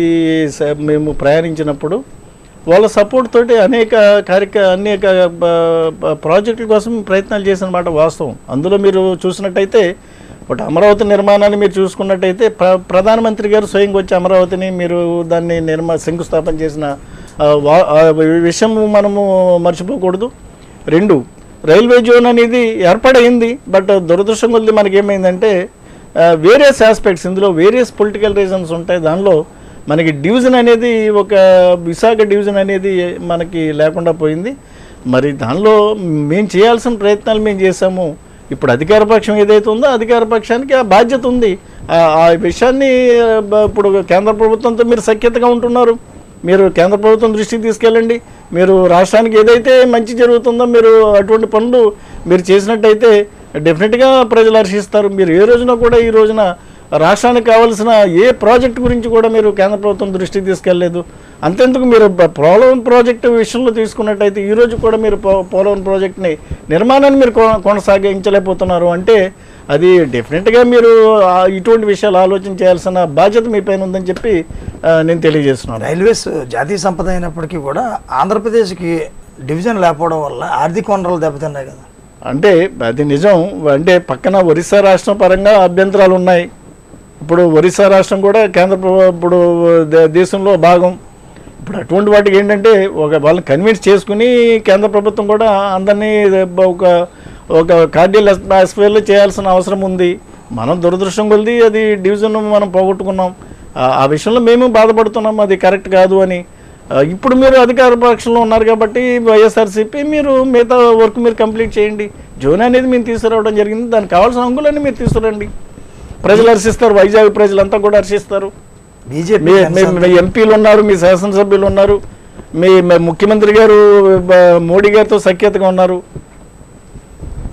మేము ప్రయాణించినప్పుడు వాళ్ళ సపోర్ట్ తోటి అనేక ప్రాజెక్టుల కోసం ప్రయత్నాలు చేసిన మాట వాస్తవం. అందులో మీరు చూసినట్టయితే ఒకటి అమరావతి నిర్మాణాన్ని మీరు చూసుకున్నట్టయితే ప్రధానమంత్రి గారు స్వయంగా వచ్చి అమరావతిని మీరు దాన్ని శంకుస్థాపన చేసిన విషయం మనము మర్చిపోకూడదు. 2, రైల్వే జోన్ అనేది ఏర్పాటైంది. బట్ దురదృష్టం కొద్ది మనకేమైందంటే వేరియస్ ఆస్పెక్ట్స్, ఇందులో వేరియస్ పొలిటికల్ రీజన్స్ ఉంటాయి. దానిలో మనకి డివిజన్ అనేది ఒక విశాఖ డివిజన్ అనేది మనకి లేకుండా పోయింది. మరి దానిలో మేము చేయాల్సిన ప్రయత్నాలు మేము చేసాము. ఇప్పుడు అధికార పక్షం ఏదైతే ఉందో అధికార పక్షానికి ఆ బాధ్యత ఉంది. ఆ విషయాన్ని ఇప్పుడు కేంద్ర ప్రభుత్వంతో మీరు సఖ్యతగా ఉంటున్నారు. మీరు కేంద్ర ప్రభుత్వం దృష్టికి తీసుకెళ్ళండి. మీరు రాష్ట్రానికి ఏదైతే మంచి జరుగుతుందో మీరు అటువంటి పనులు మీరు చేసినట్టయితే డెఫినెట్గా ప్రజలు హర్షిస్తారు. మీరు ఏ రోజున కూడా ఈ రోజున రాష్ట్రానికి కావాల్సిన ఏ ప్రాజెక్టు గురించి కూడా మీరు కేంద్ర ప్రభుత్వం దృష్టికి తీసుకెళ్ళలేదు. అంతెందుకు మీరు పోలవరం ప్రాజెక్టు విషయంలో తీసుకున్నట్టయితే ఈరోజు కూడా మీరు పోలవరం ప్రాజెక్టుని నిర్మాణాన్ని మీరు కొనసాగించలేకపోతున్నారు. అంటే అది డెఫినెట్గా మీరు ఇటువంటి విషయాలు ఆలోచన చేయాల్సిన బాధ్యత మీ పైన ఉందని చెప్పి నేను తెలియజేస్తున్నాను. రైల్వేస్ జాతీయ సంపద అయినప్పటికీ కూడా ఆంధ్రప్రదేశ్కి డివిజన్ లేకపోవడం వల్ల ఆర్థిక వనరులు దెబ్బతిన్నాయి కదా. అంటే అది నిజం. అంటే పక్కన ఒరిస్సా రాష్ట్రం పరంగా అభ్యంతరాలు ఉన్నాయి. ఇప్పుడు ఒరిస్సా రాష్ట్రం కూడా ఇప్పుడు దేశంలో భాగం. ఇప్పుడు అటువంటి వాటికి ఏంటంటే వాళ్ళని కన్విన్స్ చేసుకుని కేంద్ర ప్రభుత్వం కూడా అందరినీ ఒక కార్డియల్ అట్మాస్ఫియర్లో చేయాల్సిన అవసరం ఉంది. మనం దురదృష్టం కొద్ది అది డివిజన్ మనం పోగొట్టుకున్నాం. ఆ విషయంలో మేము బాధపడుతున్నాం, అది కరెక్ట్ కాదు అని. ఇప్పుడు మీరు అధికార పక్షంలో ఉన్నారు కాబట్టి వైఎస్ఆర్సీపీ మీరు మిగతా వర్క్ మీరు కంప్లీట్ చేయండి. జోన్ అనేది మేము తీసుకురావడం జరిగింది. దానికి కావాల్సిన అంగులన్నీ మీరు తీసుకురండి. ప్రజలు హర్షిస్తారు, వైజాగ్ ప్రజలంతా కూడా హర్షిస్తారు. బీజేపీ మీ ఎంపీలు ఉన్నారు, మీ శాసనసభ్యులు ఉన్నారు, మీ ముఖ్యమంత్రి గారు మోడీ గారితో సఖ్యతగా ఉన్నారు.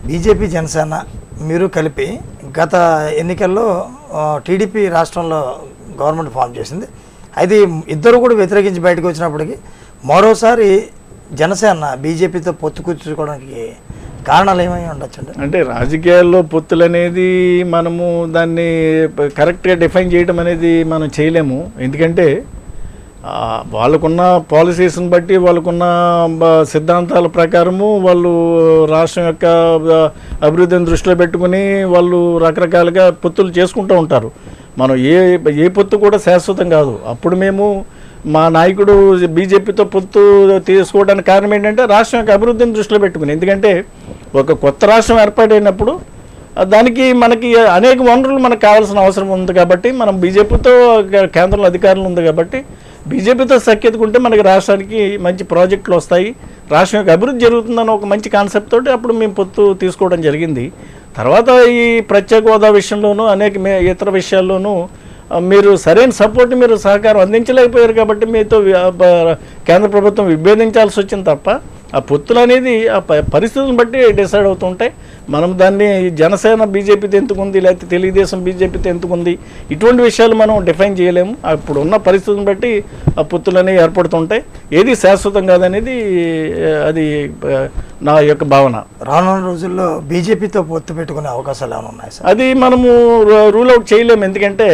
బీజేపీ, జనసేన మీరు కలిపి గత ఎన్నికల్లో టీడీపీ రాష్ట్రంలో గవర్నమెంట్ ఫామ్ చేసింది. అయితే ఇద్దరు కూడా వ్యతిరేకించి బయటకు వచ్చినప్పటికీ మరోసారి జనసేన బీజేపీతో పొత్తు కూర్చుకోవడానికి కారణాలు ఏమై ఉండొచ్చు? అంటే రాజకీయాల్లో పొత్తులు అనేది మనము దాన్ని కరెక్ట్గా డిఫైన్ చేయడం అనేది మనం చేయలేము. ఎందుకంటే వాళ్ళకున్న పాలసీస్ని బట్టి, వాళ్ళకున్న సిద్ధాంతాల ప్రకారము వాళ్ళు రాష్ట్రం యొక్క అభివృద్ధిని దృష్టిలో పెట్టుకుని వాళ్ళు రకరకాలుగా పొత్తులు చేసుకుంటూ ఉంటారు. మనం ఏ పొత్తు కూడా శాశ్వతం కాదు. అప్పుడు మేము మా నాయకుడు బీజేపీతో పొత్తు తీసుకోవడానికి కారణం ఏంటంటే రాష్ట్రం యొక్క అభివృద్ధిని దృష్టిలో పెట్టుకుని. ఎందుకంటే ఒక కొత్త రాష్ట్రం ఏర్పాటైనప్పుడు దానికి మనకి అనేక వనరులు మనకు కావాల్సిన అవసరం ఉంది కాబట్టి మనం బీజేపీతో కేంద్రంలో అధికారులు ఉంది కాబట్టి బీజేపీతో సఖ్యతకుంటే మనకి రాష్ట్రానికి మంచి ప్రాజెక్టులు వస్తాయి, రాష్ట్రం యొక్క అభివృద్ధి జరుగుతుందని ఒక మంచి కాన్సెప్ట్ తోటి అప్పుడు మేము పొత్తు తీసుకోవడం జరిగింది. తర్వాత ఈ ప్రత్యేక హోదా విషయంలోనూ అనేక ఇతర విషయాల్లోనూ మీరు సరైన సపోర్ట్, మీరు సహకారం అందించలేకపోయారు కాబట్టి మీతో కేంద్ర ప్రభుత్వం విభేదించాల్సి వచ్చింది తప్ప ఆ పొత్తులు అనేది ఆ పరిస్థితులను బట్టి డిసైడ్ అవుతుంటాయి. మనం దాన్ని జనసేన బీజేపీతో ఎందుకుంది, లేకపోతే తెలుగుదేశం బీజేపీతో ఎందుకుంది, ఇటువంటి విషయాలు మనం డిఫైన్ చేయలేము. అప్పుడు ఉన్న పరిస్థితులను బట్టి ఆ పొత్తులు అనేవి ఏర్పడుతుంటాయి. ఏది శాశ్వతం కాదనేది అది నా యొక్క భావన. రానున్న రోజుల్లో బీజేపీతో పొత్తు పెట్టుకునే అవకాశాలు ఏమైనా ఉన్నాయి సార్? అది మనము రూల్ అవుట్ చేయలేము. ఎందుకంటే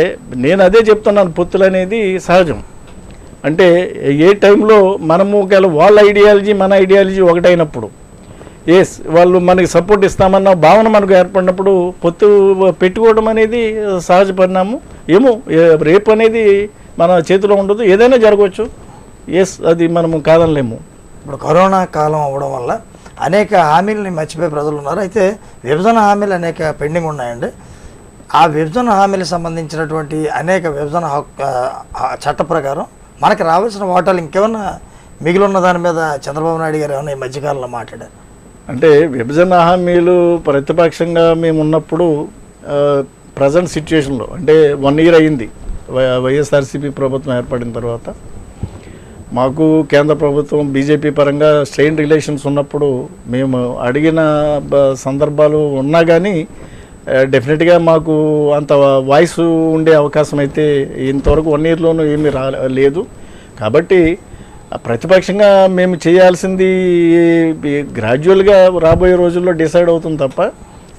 నేను అదే చెప్తున్నాను, పొత్తులు అనేది సహజం. అంటే ఏ టైంలో మనము వాళ్ళ ఐడియాలజీ మన ఐడియాలజీ ఒకటైనప్పుడు, వాళ్ళు మనకి సపోర్ట్ ఇస్తామన్న భావన మనకు ఏర్పడినప్పుడు పొత్తు పెట్టుకోవడం అనేది సహజ పరిణామం. ఏమో రేపు అనేది మన చేతిలో ఉండదు, ఏదైనా జరగవచ్చు. అది మనము కాదనలేము. ఇప్పుడు కరోనా కాలం అవ్వడం వల్ల అనేక హామీలని మర్చిపోయే ప్రజలు ఉన్నారు. అయితే విభజన హామీలు అనేక పెండింగ్ ఉన్నాయండి. ఆ విభజన హామీలకు సంబంధించినటువంటి అనేక విభజన చట్ట ప్రకారం మనకి రావాల్సిన వాటాలు ఇంకేమన్నా మిగిలి ఉన్న దాని మీద చంద్రబాబు నాయుడు గారు ఏమన్నా ఈ మధ్యకాలంలో మాట్లాడారు? అంటే విభజన హామీలు ప్రతిపక్షంగా మేము ఉన్నప్పుడు ప్రజెంట్ సిచ్యుయేషన్లో అంటే 1 year అయ్యింది వైఎస్ఆర్సీపీ ప్రభుత్వం ఏర్పడిన తర్వాత. మాకు కేంద్ర ప్రభుత్వం బీజేపీ పరంగా స్ట్రెయిన్ రిలేషన్స్ ఉన్నప్పుడు మేము అడిగిన సందర్భాలు ఉన్నా కానీ డెఫినెట్గా మాకు అంత వాయిస్ ఉండే అవకాశం అయితే ఇంతవరకు 1 yearలోనూ ఏమీ లేదు. కాబట్టి ప్రతిపక్షంగా మేము చేయాల్సింది గ్రాడ్యువల్గా రాబోయే రోజుల్లో డిసైడ్ అవుతుంది తప్ప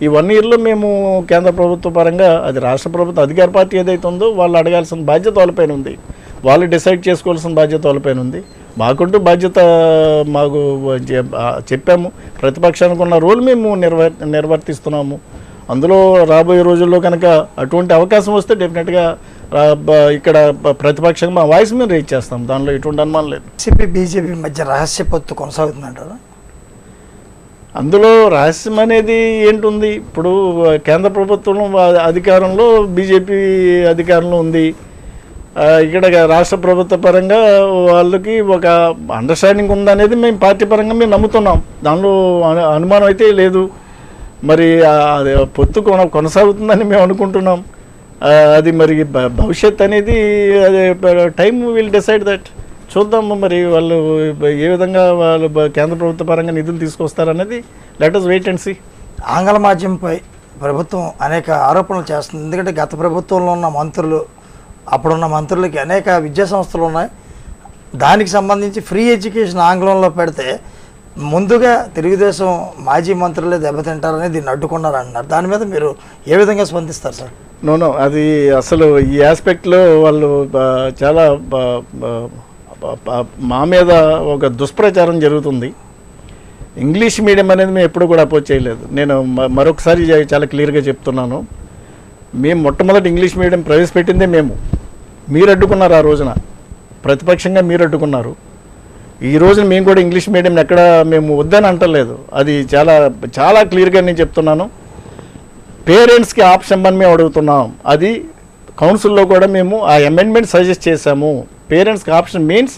ఈ 1 yearలో మేము కేంద్ర ప్రభుత్వ పరంగా అది రాష్ట్ర ప్రభుత్వ అధికార పార్టీ ఏదైతే ఉందో వాళ్ళు అడగాల్సిన బాధ్యత వాళ్ళపైన ఉంది, వాళ్ళు డిసైడ్ చేసుకోవాల్సిన బాధ్యత వాళ్ళపైన ఉంది. మాకుంటూ బాధ్యత మాకు చెప్పాము, ప్రతిపక్షానికి ఉన్న రోల్ మేము నిర్వర్తిస్తున్నాము. అందులో రాబోయే రోజుల్లో కనుక అటువంటి అవకాశం వస్తే డెఫినెట్గా ఇక్కడ ప్రతిపక్షంగా మా వాయిస్ మేము రేజ్ చేస్తాం, దానిలో ఎటువంటి అనుమానం లేదు. సిపి బీజేపీ మధ్య రహస్య పొత్తు కొనసాగుతుందంటారా? అందులో రహస్యం అనేది ఏంటుంది? ఇప్పుడు కేంద్ర ప్రభుత్వం అధికారంలో బీజేపీ అధికారంలో ఉంది. ఇక్కడ రాష్ట్ర ప్రభుత్వ పరంగా వాళ్ళకి ఒక అండర్స్టాండింగ్ ఉందనేది మేము పార్టీ పరంగా మేము నమ్ముతున్నాం, దానిలో అనుమానం అయితే లేదు. మరి పొత్తు కొనసాగుతుందని మేము అనుకుంటున్నాం. అది మరి భవిష్యత్ అనేది టైం విల్ డిసైడ్ దట్. చూద్దాము మరి వాళ్ళు ఏ విధంగా వాళ్ళు కేంద్ర ప్రభుత్వ పరంగా నిధులు తీసుకొస్తారనేది let us wait and see. ఆంగ్ల మాధ్యమంపై ప్రభుత్వం అనేక ఆరోపణలు చేస్తుంది. ఎందుకంటే గత ప్రభుత్వంలో ఉన్న మంత్రులు, అప్పుడున్న మంత్రులకి అనేక విద్యా సంస్థలు ఉన్నాయి. దానికి సంబంధించి ఫ్రీ ఎడ్యుకేషన్ ఆంగ్లంలో పెడితే ముందుగా తెలుగుదేశం మాజీ మంత్రులే దెబ్బతింటారని దీన్ని అడ్డుకున్నారంటున్నారు. దాని మీద మీరు ఏ విధంగా స్పందిస్తారు సార్? నో అది అసలు ఈ ఆస్పెక్ట్లో వాళ్ళు చాలా మా మీద ఒక దుష్ప్రచారం జరుగుతుంది. ఇంగ్లీష్ మీడియం అనేది మేము ఎప్పుడు కూడా అపోజ్ చేయలేదు. నేను మరొకసారి చాలా క్లియర్గా చెప్తున్నాను, మేము మొట్టమొదటి ఇంగ్లీష్ మీడియం ప్రవేశపెట్టిందే మేము. మీరు అడ్డుకున్నారు, ఆ రోజున ప్రతిపక్షంగా మీరు అడ్డుకున్నారు. ఈ రోజున మేము కూడా ఇంగ్లీష్ మీడియం ఎక్కడ మేము వద్దని అంటలేదు. అది చాలా చాలా క్లియర్గా నేను చెప్తున్నాను. పేరెంట్స్కి ఆప్షన్ ఇవ్వమని మేము అడుగుతున్నాం. అది కౌన్సిల్లో కూడా మేము ఆ అమెండ్మెంట్ సజెస్ట్ చేశాము. పేరెంట్స్కి ఆప్షన్ మీన్స్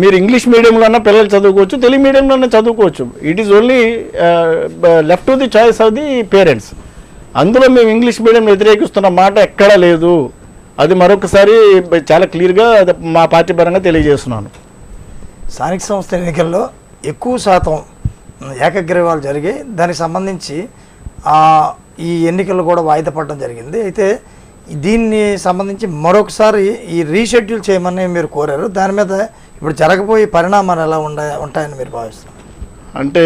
మీరు ఇంగ్లీష్ మీడియంలోనే పిల్లలు చదువుకోవచ్చు, తెలుగు మీడియంలోనే చదువుకోవచ్చు. It is only left to the choice of the parents. అందులో మేము ఇంగ్లీష్ మీడియం వ్యతిరేకిస్తున్న మాట ఎక్కడా లేదు. అది మరొకసారి చాలా క్లియర్గా మా పార్టీ పరంగా తెలియజేస్తున్నాను. స్థానిక సంస్థ ఎన్నికల్లో ఎక్కువ శాతం ఏకగ్రీవాలు జరిగాయి. దానికి సంబంధించి ఈ ఎన్నికలు కూడా వాయిదా పడడం జరిగింది. అయితే దీన్ని సంబంధించి మరొకసారి ఈ రీషెడ్యూల్ చేయమని మీరు కోరారు. దాని మీద ఇప్పుడు జరగబోయే పరిణామాలు ఎలా ఉంటాయని మీరు భావిస్తారు? అంటే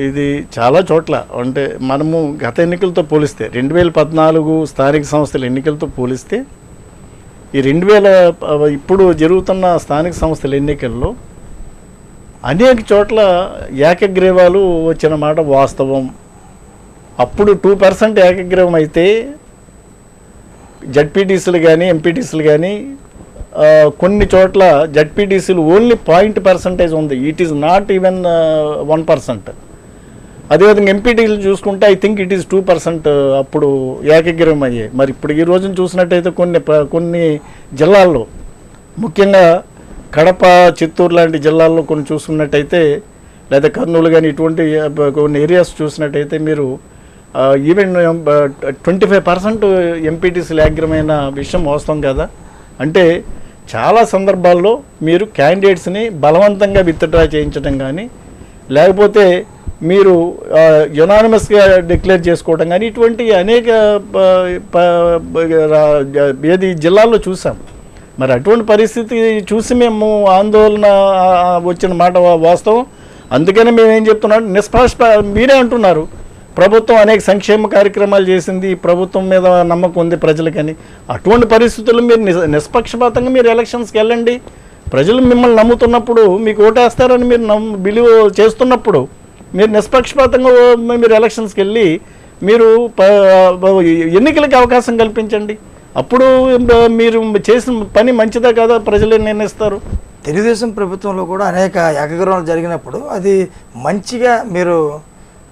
ఇది చాలా చోట్ల అంటే మనము గత ఎన్నికలతో పోలిస్తే 2014 స్థానిక సంస్థల ఎన్నికలతో పోలిస్తే ఈ 2000 ఇప్పుడు జరుగుతున్న స్థానిక సంస్థల ఎన్నికల్లో అనేక చోట్ల ఏకగ్రీవాలు వచ్చిన మాట వాస్తవం. అప్పుడు 2% ఏకగ్రీవం అయితే జడ్పీటీసీలు కానీ ఎంపీటీసీలు కానీ కొన్ని చోట్ల జడ్పీటీసీలు ఓన్లీ 0% ఉంది. It is not even 1%. అదేవిధంగా ఎంపీటీసీలు చూసుకుంటే ఐ థింక్ ఇట్ ఈస్ 2% అప్పుడు ఏకగ్రీవం అయ్యాయి. మరి ఇప్పుడు ఈ రోజున చూసినట్టయితే కొన్ని జిల్లాల్లో, ముఖ్యంగా కడప, చిత్తూరు లాంటి జిల్లాల్లో కొన్ని చూసుకున్నట్టయితే, లేదా కర్నూలు కానీ ఇటువంటి కొన్ని ఏరియాస్ చూసినట్టయితే మీరు ఈవెన్ 25% ఎంపీటీసీలు ఏకగ్రీవమైన విషయం వాస్తవం కదా. అంటే చాలా సందర్భాల్లో మీరు క్యాండిడేట్స్ని బలవంతంగా విత్డ్రా చేయించడం కానీ లేకపోతే మీరు యునానిమస్గా డిక్లేర్ చేసుకోవడం కానీ ఇటువంటి అనేక ఏది జిల్లాల్లో చూసాం. మరి అటువంటి పరిస్థితి చూసి మేము ఆందోళన వచ్చిన మాట వాస్తవం. అందుకని మేము ఏం చెప్తున్నాం, మీరే అంటున్నారు ప్రభుత్వం అనేక సంక్షేమ కార్యక్రమాలు చేసింది, ప్రభుత్వం మీద నమ్మకం ఉంది ప్రజలకని. అటువంటి పరిస్థితుల్లో మీరు నిష్పక్షపాతంగా మీరు ఎలక్షన్స్కి వెళ్ళండి. ప్రజలు మిమ్మల్ని నమ్ముతున్నప్పుడు మీకు ఓటేస్తారని మీరు బిలీవ్ చేస్తున్నప్పుడు మీరు నిష్పక్షపాతంగా మీరు ఎలక్షన్స్కి వెళ్ళి మీరు ఎన్నికలకి అవకాశం కల్పించండి. అప్పుడు మీరు చేసిన పని మంచిదా కాదా ప్రజలే నిర్ణయిస్తారు. తెలుగుదేశం ప్రభుత్వంలో కూడా అనేక ఏకగ్రహాలు జరిగినప్పుడు అది మంచిగా మీరు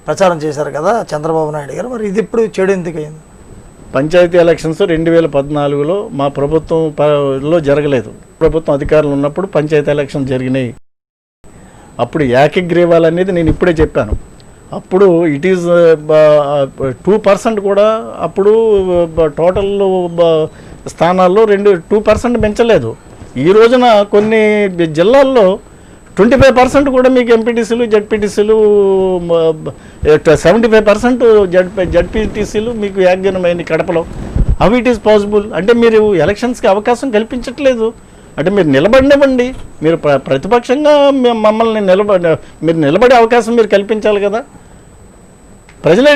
ప్రచారం చేశారు కదా చంద్రబాబు నాయుడు గారు. మరి ఇది ఇప్పుడు చెడు ఎందుకు అయింది? పంచాయతీ ఎలక్షన్స్ 2014లో మా ప్రభుత్వంలో జరగలేదు. ప్రభుత్వం అధికారులు ఉన్నప్పుడు పంచాయతీ ఎలక్షన్ జరిగినాయి. అప్పుడు ఏకగ్రీవాలు అనేది నేను ఇప్పుడే చెప్పాను. అప్పుడు ఇట్ ఈజ్ 2% కూడా అప్పుడు టోటల్ స్థానాల్లో 2% పెంచలేదు. ఈ రోజున కొన్ని జిల్లాల్లో 25% కూడా మీకు ఎంపీటీసీలు జడ్పీటీసీలు 75% జడ్పీటీసీలు మీకు యాజ్ఞమైంది కడపలో. How it is possible? అంటే మీరు ఎలక్షన్స్కి అవకాశం కల్పించట్లేదు. అంటే మీరు నిలబడినవ్వండి. మీరు ప్రతిపక్షంగా మమ్మల్ని మీరు నిలబడే అవకాశం మీరు కల్పించాలి కదా. ప్రజలే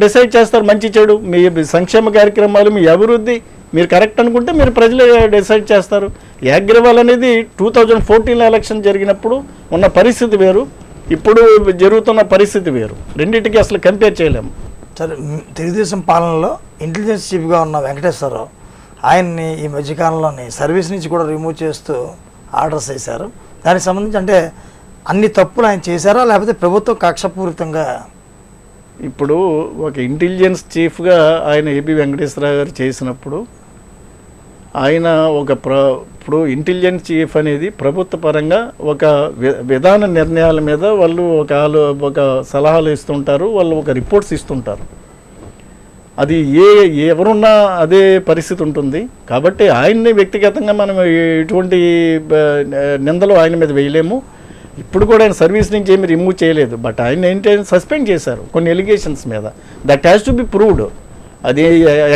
డిసైడ్ చేస్తారు మంచి చెడు, మీ సంక్షేమ కార్యక్రమాలు, మీ అభివృద్ధి మీరు కరెక్ట్ అనుకుంటే మీరు ప్రజలే డిసైడ్ చేస్తారు. ఏకగ్రీవాల్ అనేది 2014 ఎలక్షన్ జరిగినప్పుడు ఉన్న పరిస్థితి వేరు, ఇప్పుడు జరుగుతున్న పరిస్థితి వేరు. రెండింటికి అసలు కంపేర్ చేయలేము. సరే, తెలుగుదేశం పాలనలో ఇంటెలిజెన్స్ చీఫ్గా ఉన్న వెంకటేశ్వరరావు ఆయన్ని ఈ మధ్యకాలంలోని సర్వీస్ నుంచి కూడా రిమూవ్ చేస్తూ ఆర్డర్స్ వేశారు. దానికి సంబంధించి అంటే అన్ని తప్పులు ఆయన చేశారా లేకపోతే ప్రభుత్వం కక్షపూరితంగా? ఇప్పుడు ఒక ఇంటెలిజెన్స్ చీఫ్గా ఆయన ఏబి వెంకటేశ్వరరావు గారు చేసినప్పుడు ఆయన ఇప్పుడు ఇంటెలిజెన్స్ చీఫ్ అనేది ప్రభుత్వ పరంగా ఒక విధాన నిర్ణయాల మీద వాళ్ళు ఒక సలహాలు ఇస్తుంటారు, వాళ్ళు ఒక రిపోర్ట్స్ ఇస్తుంటారు. అది ఎవరున్నా అదే పరిస్థితి ఉంటుంది. కాబట్టి ఆయన్ని వ్యక్తిగతంగా మనం ఎటువంటి నిందలు ఆయన మీద వేయలేము. ఇప్పుడు కూడా ఆయన సర్వీస్ నుంచి ఏమి రిమూవ్ చేయలేదు. బట్ ఆయన ఏంటంటే సస్పెండ్ చేశారు కొన్ని ఎలిగేషన్స్ మీద. That has to be proved. అది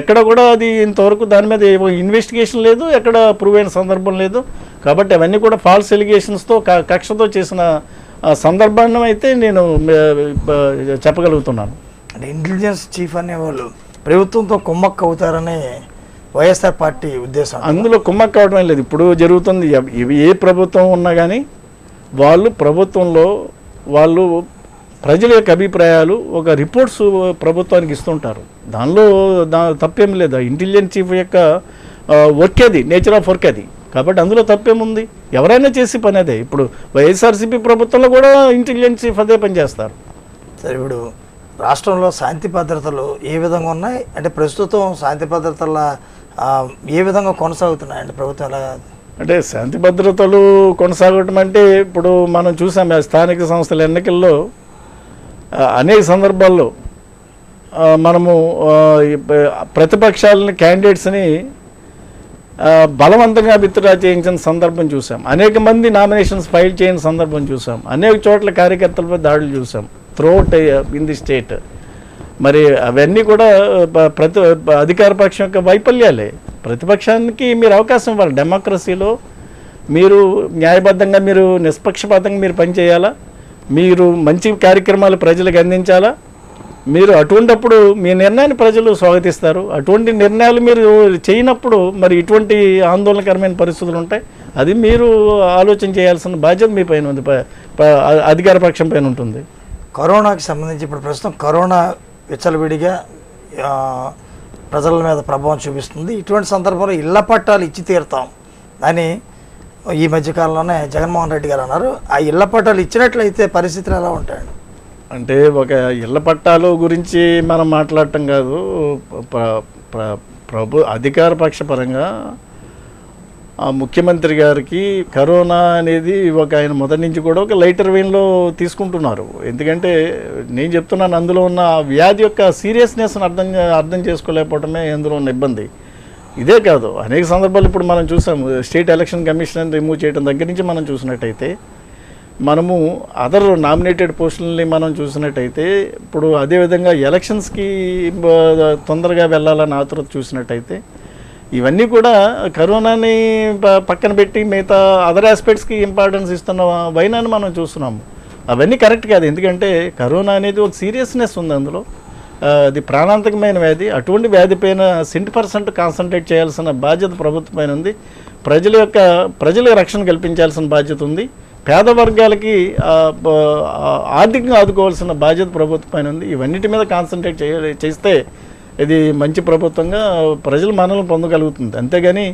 ఎక్కడ కూడా అది ఇంతవరకు దాని మీద ఇన్వెస్టిగేషన్ లేదు, ఎక్కడ ప్రూవ్ అయిన సందర్భం లేదు. కాబట్టి అవన్నీ కూడా ఫాల్స్ ఎలిగేషన్స్తో కక్షతో చేసిన సందర్భాన్ని అయితే నేను చెప్పగలుగుతున్నాను. అంటే ఇంటెలిజెన్స్ చీఫ్ అనేవాళ్ళు ప్రభుత్వంతో కుమ్మక్క అవుతారని వైఎస్ఆర్ పార్టీ ఉద్దేశం. అందులో కుమ్మక్క అవడం లేదు. ఇప్పుడు జరుగుతుంది, ఏ ప్రభుత్వం ఉన్నా కానీ వాళ్ళు ప్రభుత్వంలో వాళ్ళు ప్రజల యొక్క అభిప్రాయాలు ఒక రిపోర్ట్స్ ప్రభుత్వానికి ఇస్తుంటారు. దానిలో తప్పేం లేదు. ఇంటెలిజెన్స్ చీఫ్ యొక్క వర్క్ అది, నేచర్ ఆఫ్ వర్క్ అది. కాబట్టి అందులో తప్పేముంది? ఎవరైనా చేసి పని అదే. ఇప్పుడు వైఎస్ఆర్సీపీ ప్రభుత్వంలో కూడా ఇంటెలిజెన్స్ చీఫ్ అదే పని చేస్తారు. సరే, ఇప్పుడు రాష్ట్రంలో శాంతి భద్రతలు ఏ విధంగా ఉన్నాయి? అంటే ప్రస్తుతం శాంతి భద్రతల ఏ విధంగా కొనసాగుతున్నాయండి ప్రభుత్వం? ఎలా అంటే శాంతి భద్రతలు కొనసాగటం అంటే ఇప్పుడు మనం చూసాం స్థానిక సంస్థల ఎన్నికల్లో అనేక సందర్భాల్లో మనము ప్రతిపక్షాలని క్యాండిడేట్స్ని బలవంతంగా విత్డ్రా చేయించిన సందర్భం చూసాం. అనేక మంది నామినేషన్స్ ఫైల్ చేయని సందర్భం చూసాం. అనేక చోట్ల కార్యకర్తలపై దాడులు చూసాం త్రూఅవుట్ ఇన్ ది స్టేట్. మరి అవన్నీ కూడా అధికార పక్షం యొక్క వైఫల్యాలే. ప్రతిపక్షానికి మీరు అవకాశం ఇవ్వాలి. డెమోక్రసీలో మీరు న్యాయబద్ధంగా, మీరు నిష్పక్షపాతంగా మీరు పనిచేయాలా, మీరు మంచి కార్యక్రమాలు ప్రజలకు అందించాలా. మీరు అటువంటిప్పుడు మీ నిర్ణయాన్ని ప్రజలు స్వాగతిస్తారు. అటువంటి నిర్ణయాలు మీరు చేయనప్పుడు మరి ఇటువంటి ఆందోళనకరమైన పరిస్థితులు ఉంటాయి. అది మీరు ఆలోచన చేయాల్సిన బాధ్యత మీ పైన ఉంది, అధికార పక్షం పైన ఉంటుంది. కరోనాకి సంబంధించి ఇప్పుడు ప్రస్తుతం కరోనా విచ్చలవిడిగా ప్రజల మీద ప్రభావం చూపిస్తుంది. ఇటువంటి సందర్భంలో ఇళ్ల పట్టాలు ఇచ్చి తీరుతాం అని ఈ మధ్యకాలంలోనే జగన్మోహన్ రెడ్డి గారు అన్నారు. ఆ ఇళ్ల పట్టాలు ఇచ్చినట్లయితే పరిస్థితులు ఎలా ఉంటాయండి? అంటే ఒక ఇళ్ల పట్టాలు గురించి మనం మాట్లాడటం కాదు. అధికార పక్ష పరంగా ముఖ్యమంత్రి గారికి కరోనా అనేది ఆయన మొదటి నుంచి కూడా ఒక లైటర్ వెయిన్లో తీసుకుంటున్నారు. ఎందుకంటే నేను చెప్తున్నాను, అందులో ఉన్న వ్యాధి యొక్క సీరియస్నెస్ని అర్థం చేసుకోలేకపోవడమే అందులో ఉన్న ఇబ్బంది. ఇదే కాదు, అనేక సందర్భాలు ఇప్పుడు మనం చూసాము. స్టేట్ ఎలక్షన్ కమిషన్ రిమూవ్ చేయడం దగ్గర నుంచి మనం చూసినట్టయితే, మనము అదర్ నామినేటెడ్ పోస్టులని మనం చూసినట్టయితే, ఇప్పుడు అదేవిధంగా ఎలక్షన్స్కి తొందరగా వెళ్ళాలని ఆతృత చూసినట్టయితే, ఇవన్నీ కూడా కరోనాని పక్కన పెట్టి మిగతా అదర్ ఆస్పెక్ట్స్కి ఇంపార్టెన్స్ ఇస్తున్న వైనాన్ని మనం చూస్తున్నాము. అవన్నీ కరెక్ట్ కాదు. ఎందుకంటే కరోనా అనేది ఒక సీరియస్నెస్ ఉంది అందులో. అది ప్రాణాంతకమైన వ్యాధి. అటువంటి వ్యాధి పైన 100% కాన్సన్ట్రేట్ చేయాల్సిన బాధ్యత ప్రభుత్వం పైన ఉంది. ప్రజలకు రక్షణ కల్పించాల్సిన బాధ్యత ఉంది. పేద వర్గాలకి ఆర్థికంగా ఆదుకోవాల్సిన బాధ్యత ప్రభుత్వం పైన ఉంది. ఇవన్నిటి మీద కాన్సన్ట్రేట్ చేస్తే ఇది మంచి ప్రభుత్వంగా ప్రజలు మనల్ని పొందగలుగుతుంది. అంతేగాని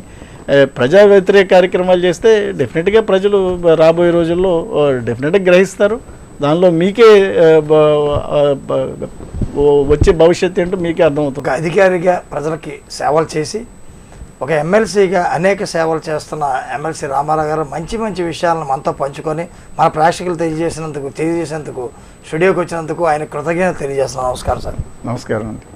ప్రజా వ్యతిరేక కార్యక్రమాలు చేస్తే డెఫినెట్గా ప్రజలు రాబోయే రోజుల్లో డెఫినెట్గా గ్రహిస్తారు. దానిలో మీకే వచ్చే భవిష్యత్తు ఏంటో మీకే అర్థమవుతుంది. ఒక అధికారిగా ప్రజలకి సేవలు చేసి, ఒక ఎమ్మెల్సీగా అనేక సేవలు చేస్తున్న ఎమ్మెల్సీ రామారావు గారు మంచి మంచి విషయాలను మనతో పంచుకొని మన ప్రేక్షకులు తెలియజేసినందుకు స్టూడియోకి వచ్చినందుకు ఆయన కృతజ్ఞత తెలియజేస్తున్నాను. నమస్కారం సార్. నమస్కారం అండి.